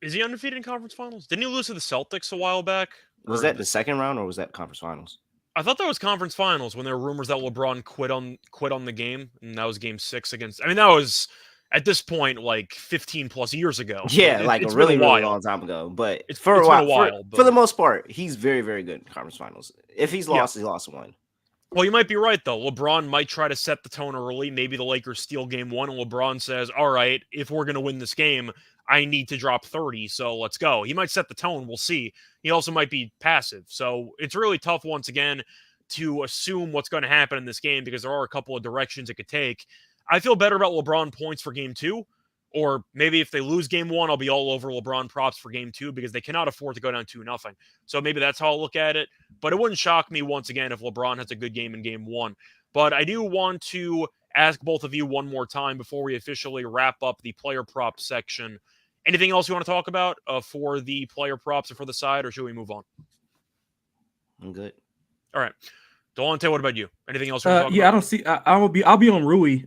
Is he undefeated in conference finals? Didn't he lose to the Celtics a while back? Was Or that the second round or was that conference finals? I thought that was conference finals when there were rumors that LeBron quit on the game, and that was Game 6 against. I mean, that was at this point like 15 plus years ago. Yeah, like a It's been a really, really while. long time ago. But It's for a it's been a while, while, for the but most part, he's very, very good in conference finals. If he's yeah. lost, he lost one. Well, you might be right though. LeBron might try to set the tone early. Maybe the Lakers steal game one, and LeBron says, "All right, if we're going to win this game, I need to drop 30. So let's go." He might set the tone. We'll see. He also might be passive. So it's really tough once again to assume what's going to happen in this game because there are a couple of directions it could take. I feel better about LeBron points for game two. Or maybe if they lose game one, I'll be all over LeBron props for game two because they cannot afford to go down 2-0. So maybe that's how I'll look at it. But it wouldn't shock me once again if LeBron has a good game in game one. But I do want to ask both of you one more time before we officially wrap up the player prop section. Anything else you want to talk about for the player props or for the side, or should we move on? I'm good. All right. Delonte, what about you? Anything else you want to talk Yeah, about? I don't see. I'll be on Rui.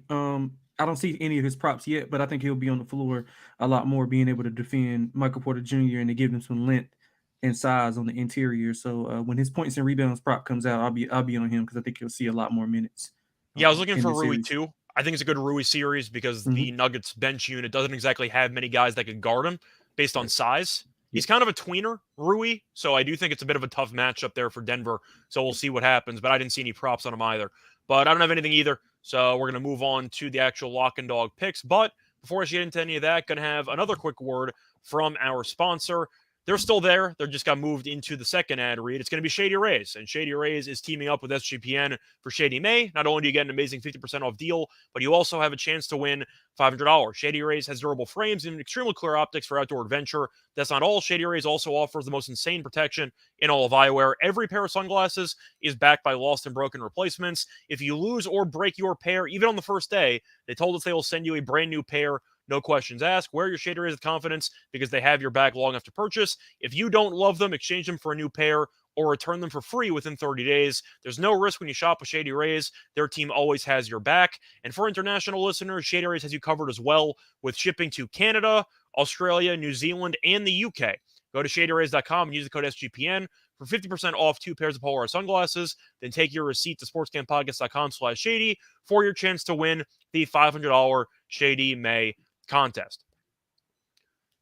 I don't see any of his props yet, but I think he'll be on the floor a lot more, being able to defend Michael Porter Jr. and to give him some length and size on the interior. So when his points and rebounds prop comes out, I'll be on him because I think he'll see a lot more minutes. Yeah, I was looking in for the Rui series. too. I think it's a good Rui series because Mhm. the Nuggets bench unit doesn't exactly have many guys that can guard him based on Right. size. He's kind of a tweener, Rui, so I do think it's a bit of a tough matchup there for Denver. So we'll see what happens, but I didn't see any props on him either. But I don't have anything either, so we're going to move on to the actual lock and dog picks. But before I get into any of that, going to have another quick word from our sponsor. They're still there. They just got moved into the second ad read. It's going to be Shady Rays, and Shady Rays is teaming up with SGPN for Shady May. Not only do you get an amazing 50% off deal, but you also have a chance to win $500. Shady Rays has durable frames and extremely clear optics for outdoor adventure. That's not all. Shady Rays also offers the most insane protection in all of eyewear. Every pair of sunglasses is backed by lost and broken replacements. If you lose or break your pair, even on the first day, they told us they will send you a brand new pair. No questions asked. Wear your Shady Rays with confidence because they have your back long enough to purchase. If you don't love them, exchange them for a new pair or return them for free within 30 days. There's no risk when you shop with Shady Rays. Their team always has your back. And for international listeners, Shady Rays has you covered as well with shipping to Canada, Australia, New Zealand, and the UK. Go to shadyrays.com and use the code SGPN for 50% off 2 pairs of Polaroid sunglasses. Then take your receipt to sportscampodcast.com/shady for your chance to win the $500 Shady May contest.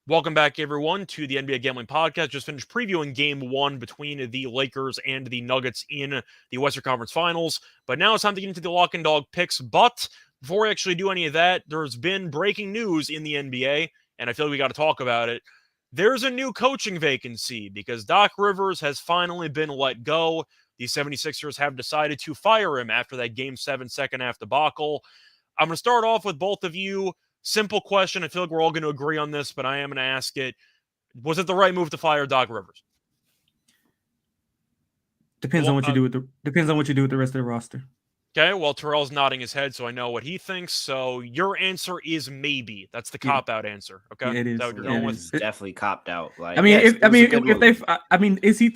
Welcome back, everyone, to the NBA Gambling Podcast. Just finished previewing Game 1 between the Lakers and the Nuggets in the Western Conference Finals. But now it's time to get into the lock and dog picks. But before we actually do any of that, there's been breaking news in the NBA, and I feel like we got to talk about it. There's a new coaching vacancy because Doc Rivers has finally been let go. The 76ers have decided to fire him after that Game 7 second half debacle. I'm going to start off with both of you. Simple question. I feel like we're all going to agree on this, but I am going to ask it. Was it the right move to fire Doc Rivers? Depends on what you do with the rest of the roster. Okay, well, Terrell's nodding his head, so I know what he thinks. So your answer is maybe. That's the cop-out answer. Okay, yeah, it is. Is that what you're going with? It's definitely copped out. Like, I mean, yes, was he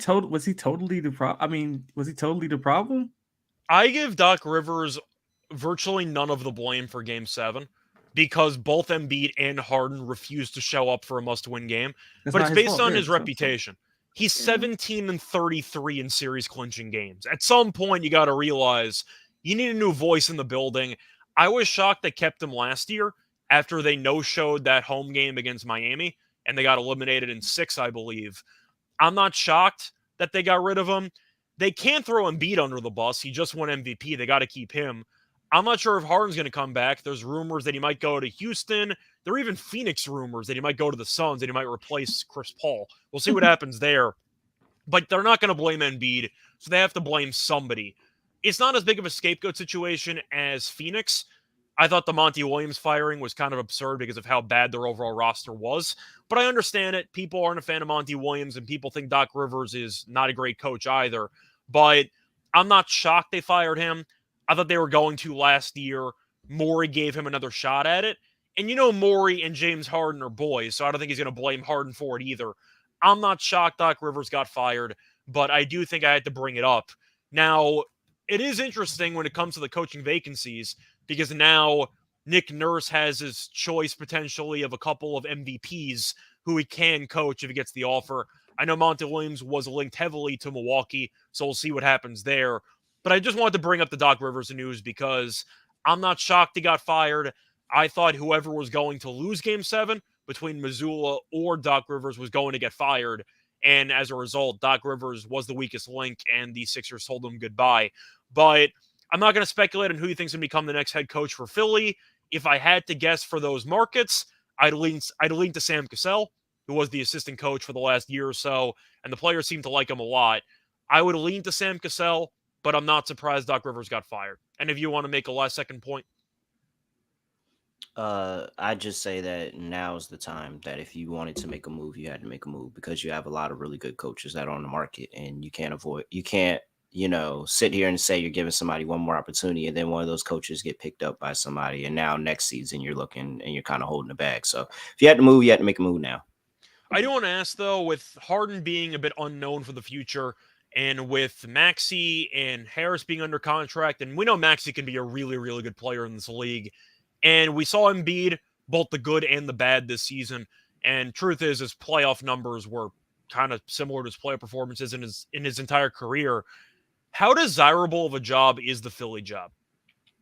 totally the problem? I mean, was he totally the problem? I give Doc Rivers virtually none of the blame for Game 7 because both Embiid and Harden refused to show up for a must-win game. But it's based on his reputation. He's 17-33 in series clinching games. At some point, you got to realize you need a new voice in the building. I was shocked they kept him last year after they no-showed that home game against Miami, and they got eliminated in 6, I believe. I'm not shocked that they got rid of him. They can't throw Embiid under the bus. He just won MVP. They got to keep him. I'm not sure if Harden's going to come back. There's rumors that he might go to Houston. There are even Phoenix rumors that he might go to the Suns, that he might replace Chris Paul. We'll see what happens there. But they're not going to blame Embiid, so they have to blame somebody. It's not as big of a scapegoat situation as Phoenix. I thought the Monty Williams firing was kind of absurd because of how bad their overall roster was. But I understand it. People aren't a fan of Monty Williams, and people think Doc Rivers is not a great coach either. But I'm not shocked they fired him. I thought they were going to last year. Morey gave him another shot at it. And you know Morey and James Harden are boys, so I don't think he's going to blame Harden for it either. I'm not shocked Doc Rivers got fired, but I do think I had to bring it up. Now, it is interesting when it comes to the coaching vacancies because now Nick Nurse has his choice potentially of a couple of MVPs who he can coach if he gets the offer. I know Monty Williams was linked heavily to Milwaukee, so we'll see what happens there. But I just wanted to bring up the Doc Rivers news because I'm not shocked he got fired. I thought whoever was going to lose Game 7 between Missoula or Doc Rivers was going to get fired. And as a result, Doc Rivers was the weakest link, and the Sixers told him goodbye. But I'm not going to speculate on who he thinks is going to become the next head coach for Philly. If I had to guess for those markets, I'd lean to Sam Cassell, who was the assistant coach for the last year or so, and the players seem to like him a lot. I would lean to Sam Cassell, but I'm not surprised Doc Rivers got fired. And if you want to make a last second point. I just say that now's the time that if you wanted to make a move, you had to make a move because you have a lot of really good coaches that are on the market, and you can't, sit here and say you're giving somebody one more opportunity and then one of those coaches get picked up by somebody. And now next season you're looking and you're kind of holding the bag. So if you had to move, you had to make a move now. I do want to ask though, with Harden being a bit unknown for the future, and with Maxey and Harris being under contract, and we know Maxey can be a really, really good player in this league. And we saw Embiid, both the good and the bad this season. And truth is, his playoff numbers were kind of similar to his playoff performances in his entire career. How desirable of a job is the Philly job?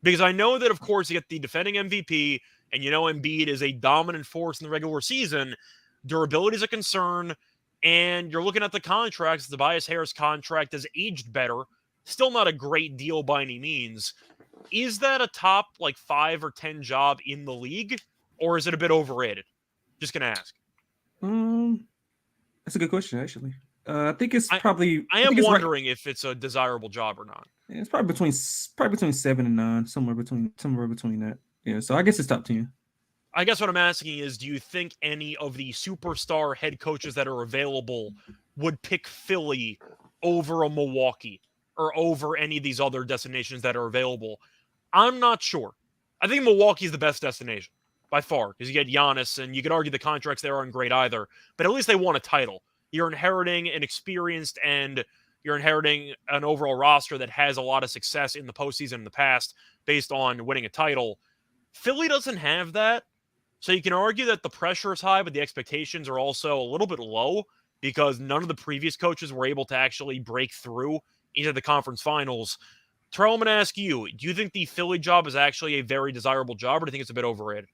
Because I know that, of course, you get the defending MVP, and you know Embiid is a dominant force in the regular season. Durability is a concern. And you're looking at the contracts. The Tobias Harris contract has aged better. Still not a great deal by any means. Is that a top 5 or 10 job in the league? Or is it a bit overrated? Just going to ask. That's a good question, actually. I think it's I probably. I I think am it's right. wondering if it's a desirable job or not. Yeah, it's probably between 7 and 9, somewhere between that. Yeah, so I guess it's top 10. I guess what I'm asking is, do you think any of the superstar head coaches that are available would pick Philly over a Milwaukee or over any of these other destinations that are available? I'm not sure. I think Milwaukee's the best destination by far because you get Giannis, and you could argue the contracts there aren't great either, but at least they won a title. You're inheriting an experienced and you're inheriting an overall roster that has a lot of success in the postseason in the past based on winning a title. Philly doesn't have that. So you can argue that the pressure is high, but the expectations are also a little bit low because none of the previous coaches were able to actually break through into the conference finals. Terrell, I'm going to ask you, do you think the Philly job is actually a very desirable job, or do you think it's a bit overrated?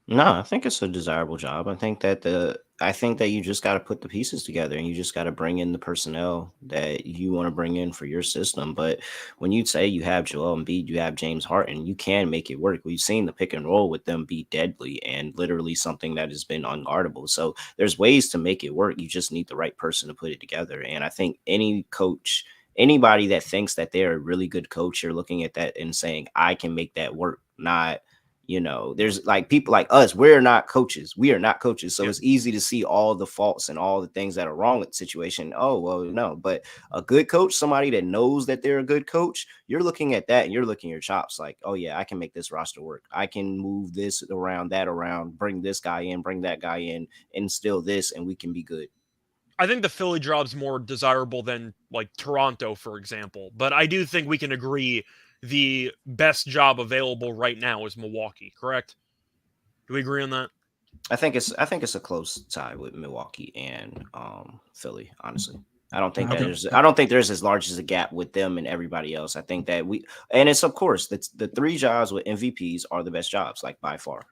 No, I think it's a desirable job. I think that you just got to put the pieces together and you just got to bring in the personnel that you want to bring in for your system. But when you say you have Joel Embiid, you have James Harden, you can make it work. We've seen the pick and roll with them be deadly and literally something that has been unguardable. So there's ways to make it work. You just need the right person to put it together. And I think any coach, anybody that thinks that they're a really good coach, you're looking at that and saying, I can make that work, not there's like people like us, we're not coaches. We are not coaches. So Yeah. it's easy to see all the faults and all the things that are wrong with the situation. Oh, well, no. But a good coach, somebody that knows that they're a good coach, you're looking at that and you're looking at your chops like, oh, yeah, I can make this roster work. I can move this around, that around, bring this guy in, bring that guy in, instill this, and we can be good. I think the Philly job's more desirable than like Toronto, for example. But I do think we can agree the best job available right now is Milwaukee, correct? Do we agree on that? I think it's a close tie with Milwaukee and Philly, honestly. I don't think Nah, that okay. there's I don't think there's as large as a gap with them and everybody else. I think that and it's of course the three jobs with MVPs are the best jobs, like by far.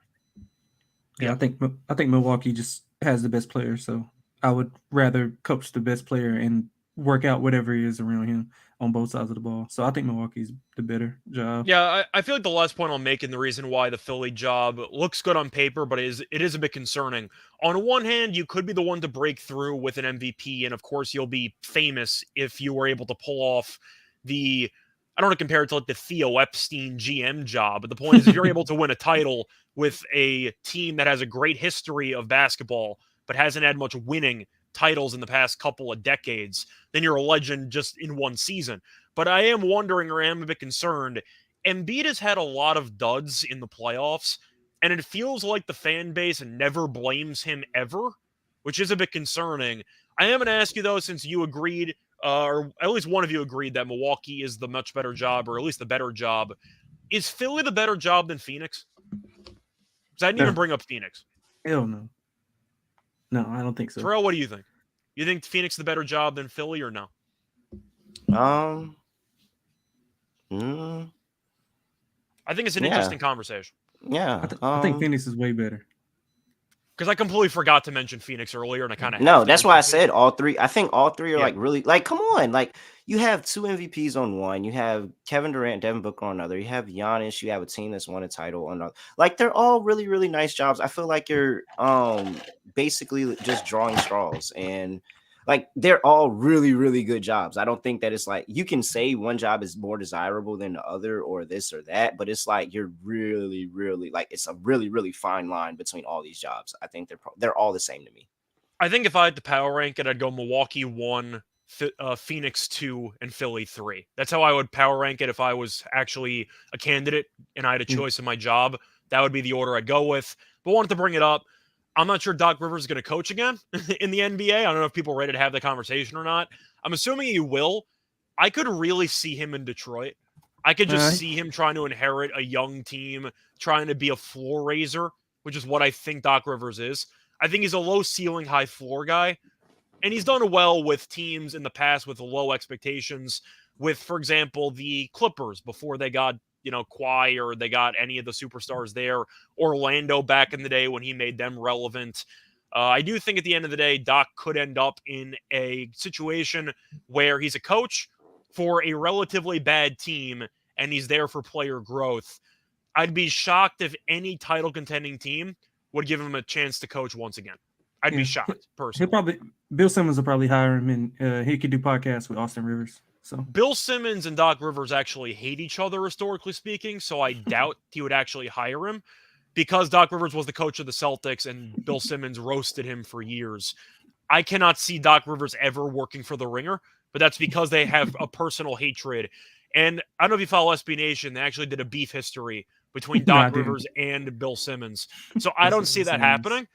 Yeah, Yeah. I think Milwaukee just has the best player, so I would rather coach the best player and work out whatever is around him on both sides of the ball. So I think Milwaukee's the better job. Yeah, I feel like the last point I'll make, and the reason why the Philly job looks good on paper, but it is a bit concerning. On one hand, you could be the one to break through with an MVP, and of course you'll be famous if you were able to pull off the I don't want to compare it to like the Theo Epstein GM job, but the point is if you're able to win a title with a team that has a great history of basketball, but hasn't had much winning titles in the past couple of decades, then you're a legend just in one season. But I am wondering, or I am a bit concerned. Embiid has had a lot of duds in the playoffs, and it feels like the fan base never blames him ever, which is a bit concerning. I am going to ask you, though, since you agreed, or at least one of you agreed that Milwaukee is the much better job, or at least the better job. Is Philly the better job than Phoenix? Because I didn't even No, bring up Phoenix. hell no. No, I don't think so. Terrell, what do you think? You think Phoenix is the better job than Philly, or no? Um, mm, I think it's an yeah, interesting conversation. yeah. I think Phoenix is way better. Because I completely forgot to mention Phoenix earlier, and I kind of have No, to that's why mention I Phoenix. said all three. I think all three are Yeah. like really like come on. Like you have two MVPs on one, you have Kevin Durant, Devin Booker on another, you have Giannis, you have a team that's won a title on another. Like they're all really, really nice jobs. I feel like you're basically just drawing straws and like they're all really, really good jobs. I don't think that it's like you can say one job is more desirable than the other or this or that, but it's like you're really, really like it's a really, really fine line between all these jobs. I think they're all the same to me. I think if I had to power rank it, I'd go Milwaukee 1, Phoenix 2, and Philly 3. That's how I would power rank it if I was actually a candidate and I had a Yeah. choice in my job. That would be the order I'd go with. But wanted to bring it up. I'm not sure Doc Rivers is going to coach again in the NBA. I don't know if people are ready to have the conversation or not. I'm assuming he will. I could really see him in Detroit. I could just Uh, see him trying to inherit a young team, trying to be a floor raiser, which is what I think Doc Rivers is. I think he's a low ceiling, high floor guy. And he's done well with teams in the past with low expectations, with, for example, the Clippers before they got, Kawhi or they got any of the superstars there. Orlando back in the day when he made them relevant. I do think at the end of the day, Doc could end up in a situation where he's a coach for a relatively bad team and he's there for player growth. I'd be shocked if any title contending team would give him a chance to coach once again. I'd be Yeah. shocked He'll personally. probably Bill Simmons will probably hire him, and he could do podcasts with Austin Rivers. So Bill Simmons and Doc Rivers actually hate each other, historically speaking, so I doubt he would actually hire him because Doc Rivers was the coach of the Celtics and Bill Simmons roasted him for years. I cannot see Doc Rivers ever working for the Ringer, but that's because they have a personal hatred. And I don't know if you follow SB Nation, they actually did a beef history between no, Doc I didn't. Rivers and Bill Simmons. So I This don't is see that Simmons. happening.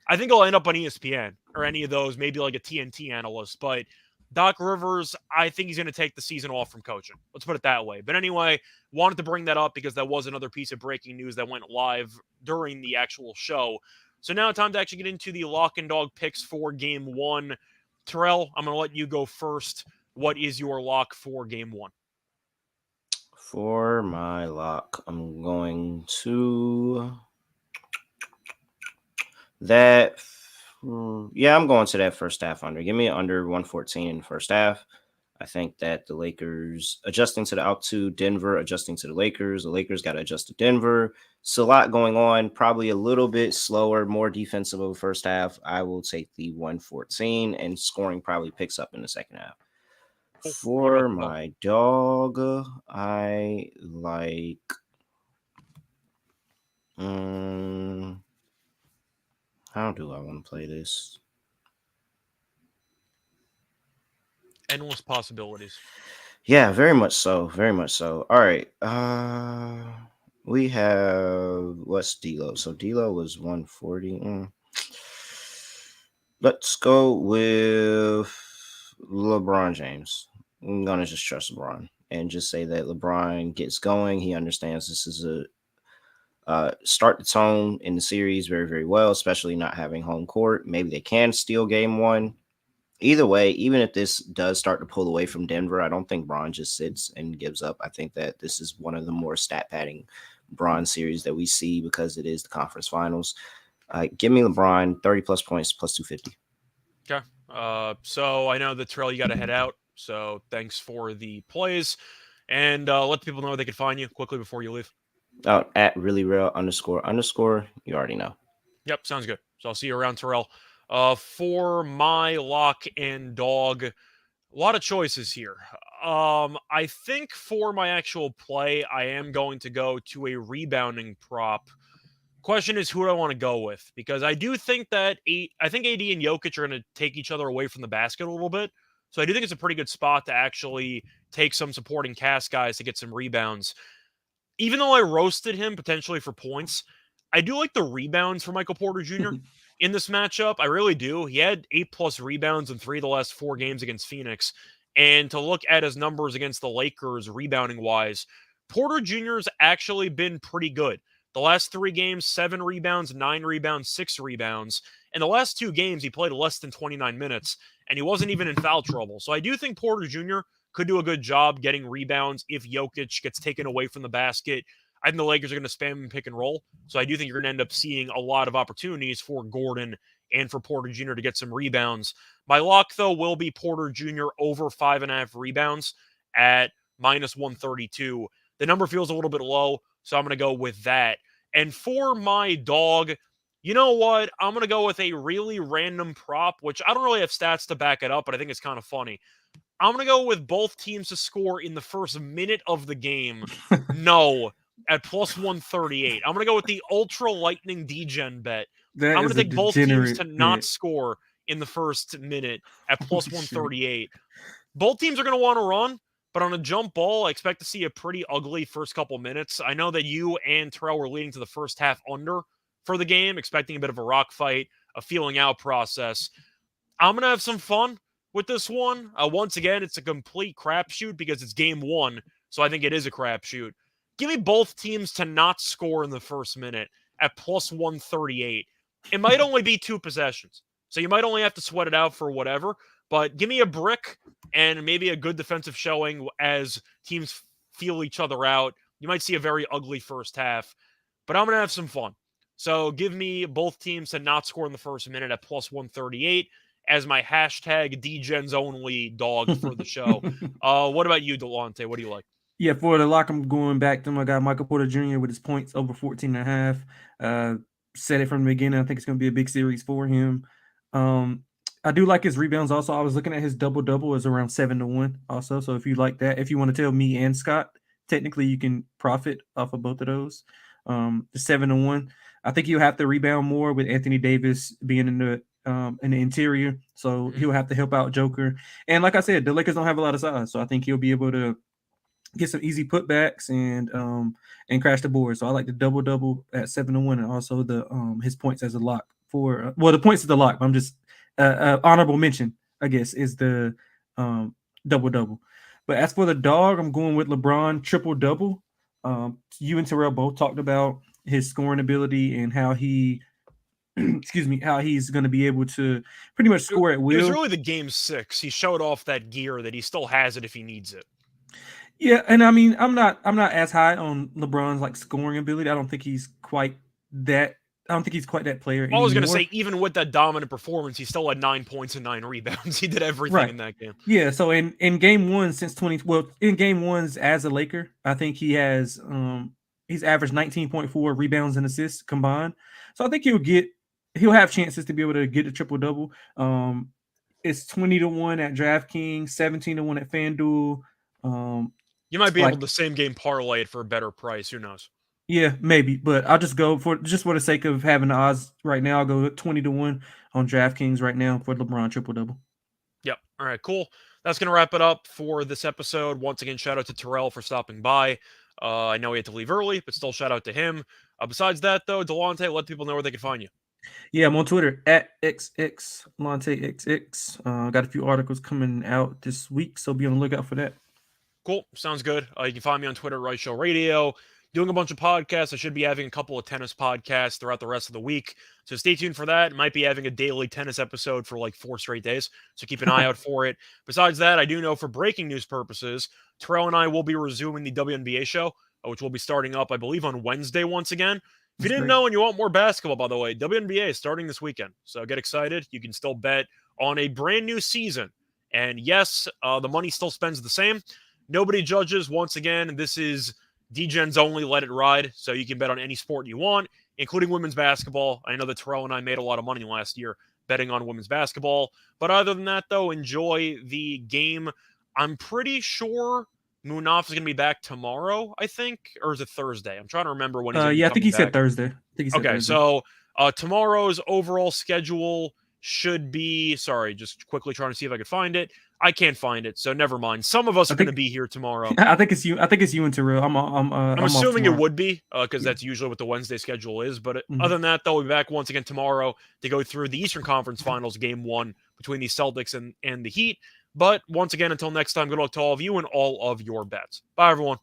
I think he'll end up on ESPN or any of those, maybe like a TNT analyst. But Doc Rivers, I think he's going to take the season off from coaching. Let's put it that way. But anyway, wanted to bring that up because that was another piece of breaking news that went live during the actual show. So now time to actually get into the lock and dog picks for game one. Terrell, I'm going to let you go first. What is your lock for game one? For my lock, I'm going to that. Yeah, I'm going to that first half under. Give me under 114 in the first half. I think that the Lakers adjusting to the out to Denver, adjusting to the Lakers. The Lakers got to adjust to Denver. So a lot going on, probably a little bit slower, more defensive of the first half. I will take the 114 and scoring probably picks up in the second half. For my dog, I like how do I want to play this? Endless possibilities. Yeah, very much so. Very much so. All right. We have what's D'Lo? So D'Lo was 140. Let's go with LeBron James. I'm gonna just trust LeBron and just say that LeBron gets going. He understands this is a start the tone in the series very, very well, especially not having home court. Maybe they can steal game one. Either way, even if this does start to pull away from Denver, I don't think Bron just sits and gives up. I think that this is one of the more stat padding Bron series that we see because it is the conference finals. Give me LeBron 30 plus points plus 250. Okay. So I know that Terrell, you got to head out. So thanks for the plays. And let people know where they can find you quickly before you leave. At really real __. You already know. Yep, sounds good. So I'll see you around, Terrell. For my lock and dog, a lot of choices here. I think for my actual play, I am going to go to a rebounding prop. Question is, who do I want to go with? Because I do think that I think AD and Jokic are going to take each other away from the basket a little bit. So I do think it's a pretty good spot to actually take some supporting cast guys to get some rebounds. Even though I roasted him potentially for points, I do like the rebounds for Michael Porter Jr. in this matchup. I really do. He had 8+ rebounds in 3 of the last 4 games against Phoenix. And to look at his numbers against the Lakers rebounding wise, Porter Jr.'s actually been pretty good. The last 3 games, 7 rebounds, 9 rebounds, 6 rebounds. In the last 2 games, he played less than 29 minutes, and he wasn't even in foul trouble. So I do think Porter Jr. could do a good job getting rebounds if Jokic gets taken away from the basket. I think the Lakers are going to spam and pick and roll. So I do think you're going to end up seeing a lot of opportunities for Gordon and for Porter Jr. to get some rebounds. My lock, though, will be Porter Jr. over 5.5 rebounds at minus 132. The number feels a little bit low, so I'm going to go with that. And for my dog, you know what? I'm going to go with a really random prop, which I don't really have stats to back it up, but I think it's kind of funny. I'm going to go with both teams to score in the first minute of the game. No, at plus 138. I'm going to go with the Ultra Lightning Degen bet. That I'm going to take both teams to not bet. score in the first minute at plus 138. Both teams are going to want to run, but on a jump ball, I expect to see a pretty ugly first couple minutes. I know that you and Terrell were leading to the first half under for the game, expecting a bit of a rock fight, a feeling out process. I'm going to have some fun with this one. Once again, it's a complete crapshoot because it's game one, so I think it is a crapshoot. Give me both teams to not score in the first minute at plus 138. It might only be 2 possessions, so you might only have to sweat it out for whatever, but give me a brick and maybe a good defensive showing as teams feel each other out. You might see a very ugly first half, but I'm going to have some fun. So give me both teams to not score in the first minute at plus 138 as my hashtag DGens only dog for the show. What about you, Delonte? What do you like? Yeah, for the lock, I'm going back to my guy Michael Porter Jr. with his points over 14.5. Said it from the beginning. I think it's going to be a big series for him. I do like his rebounds also. I was looking at his double-double is around 7-1 also. So if you like that, if you want to tell me and Scott, technically you can profit off of both of those. The 7-1. I think he'll have to rebound more with Anthony Davis being in the interior. So he'll have to help out Joker. And like I said, the Lakers don't have a lot of size. So I think he'll be able to get some easy putbacks and crash the board. So I like the double-double at 7-1 and also the his points as a lock for the points is the lock. I'm just honorable mention, I guess, is the double-double. But as for the dog, I'm going with LeBron triple-double. You and Terrell both talked about his scoring ability and how he how he's going to be able to pretty much score at will. It was really the game 6. He showed off that gear that he still has it if he needs it. Yeah, and I mean, I'm not as high on LeBron's like scoring ability. I don't think he's quite that. I don't think he's quite that player anymore. I was going to say, even with that dominant performance, he still had 9 points and 9 rebounds. He did everything in that game. Yeah, so in game 1 since in game 1s as a Laker, I think he has he's averaged 19.4 rebounds and assists combined. So I think he'll have chances to be able to get a triple-double. It's 20-1 at DraftKings, 17-1 at FanDuel. You might be able to same game parlay it for a better price. Who knows? Yeah, maybe, but I'll just go for the sake of having the odds right now. I'll go 20-1 on DraftKings right now for LeBron triple-double. Yep. All right, cool. That's going to wrap it up for this episode. Once again, shout out to Terrell for stopping by. I know he had to leave early, but still shout out to him. Besides that, though, Delonte, let people know where they can find you. Yeah, I'm on Twitter at XX_LonteXX. Got a few articles coming out this week, so be on the lookout for that. Cool. Sounds good. You can find me on Twitter, Right Show Radio. Doing a bunch of podcasts. I should be having a couple of tennis podcasts throughout the rest of the week. So stay tuned for that. Might be having a daily tennis episode for like 4 straight days. So keep an eye out for it. Besides that, I do know for breaking news purposes, Terrell and I will be resuming the WNBA show, which will be starting up, I believe, on Wednesday once again. If you didn't know and you want more basketball, by the way, WNBA is starting this weekend. So get excited. You can still bet on a brand new season. And yes, the money still spends the same. Nobody judges. Once again, this is D-Gen's only, let it ride. So you can bet on any sport you want, including women's basketball. I know that Terrell and I made a lot of money last year betting on women's basketball. But other than that, though, enjoy the game. I'm pretty sure Munaf is going to be back tomorrow, I think. Or is it Thursday? I'm trying to remember when he's I think he said Thursday. So tomorrow's overall schedule should be, just quickly trying to see if I could find it. I can't find it, so never mind. Some of us are going to be here tomorrow. I think it's you. I think it's you and Terrell. I'm assuming it would be because that's usually what the Wednesday schedule is. But other than that, though, we'll be back once again tomorrow to go through the Eastern Conference Finals Game 1 between the Celtics and the Heat. But once again, until next time, good luck to all of you and all of your bets. Bye, everyone.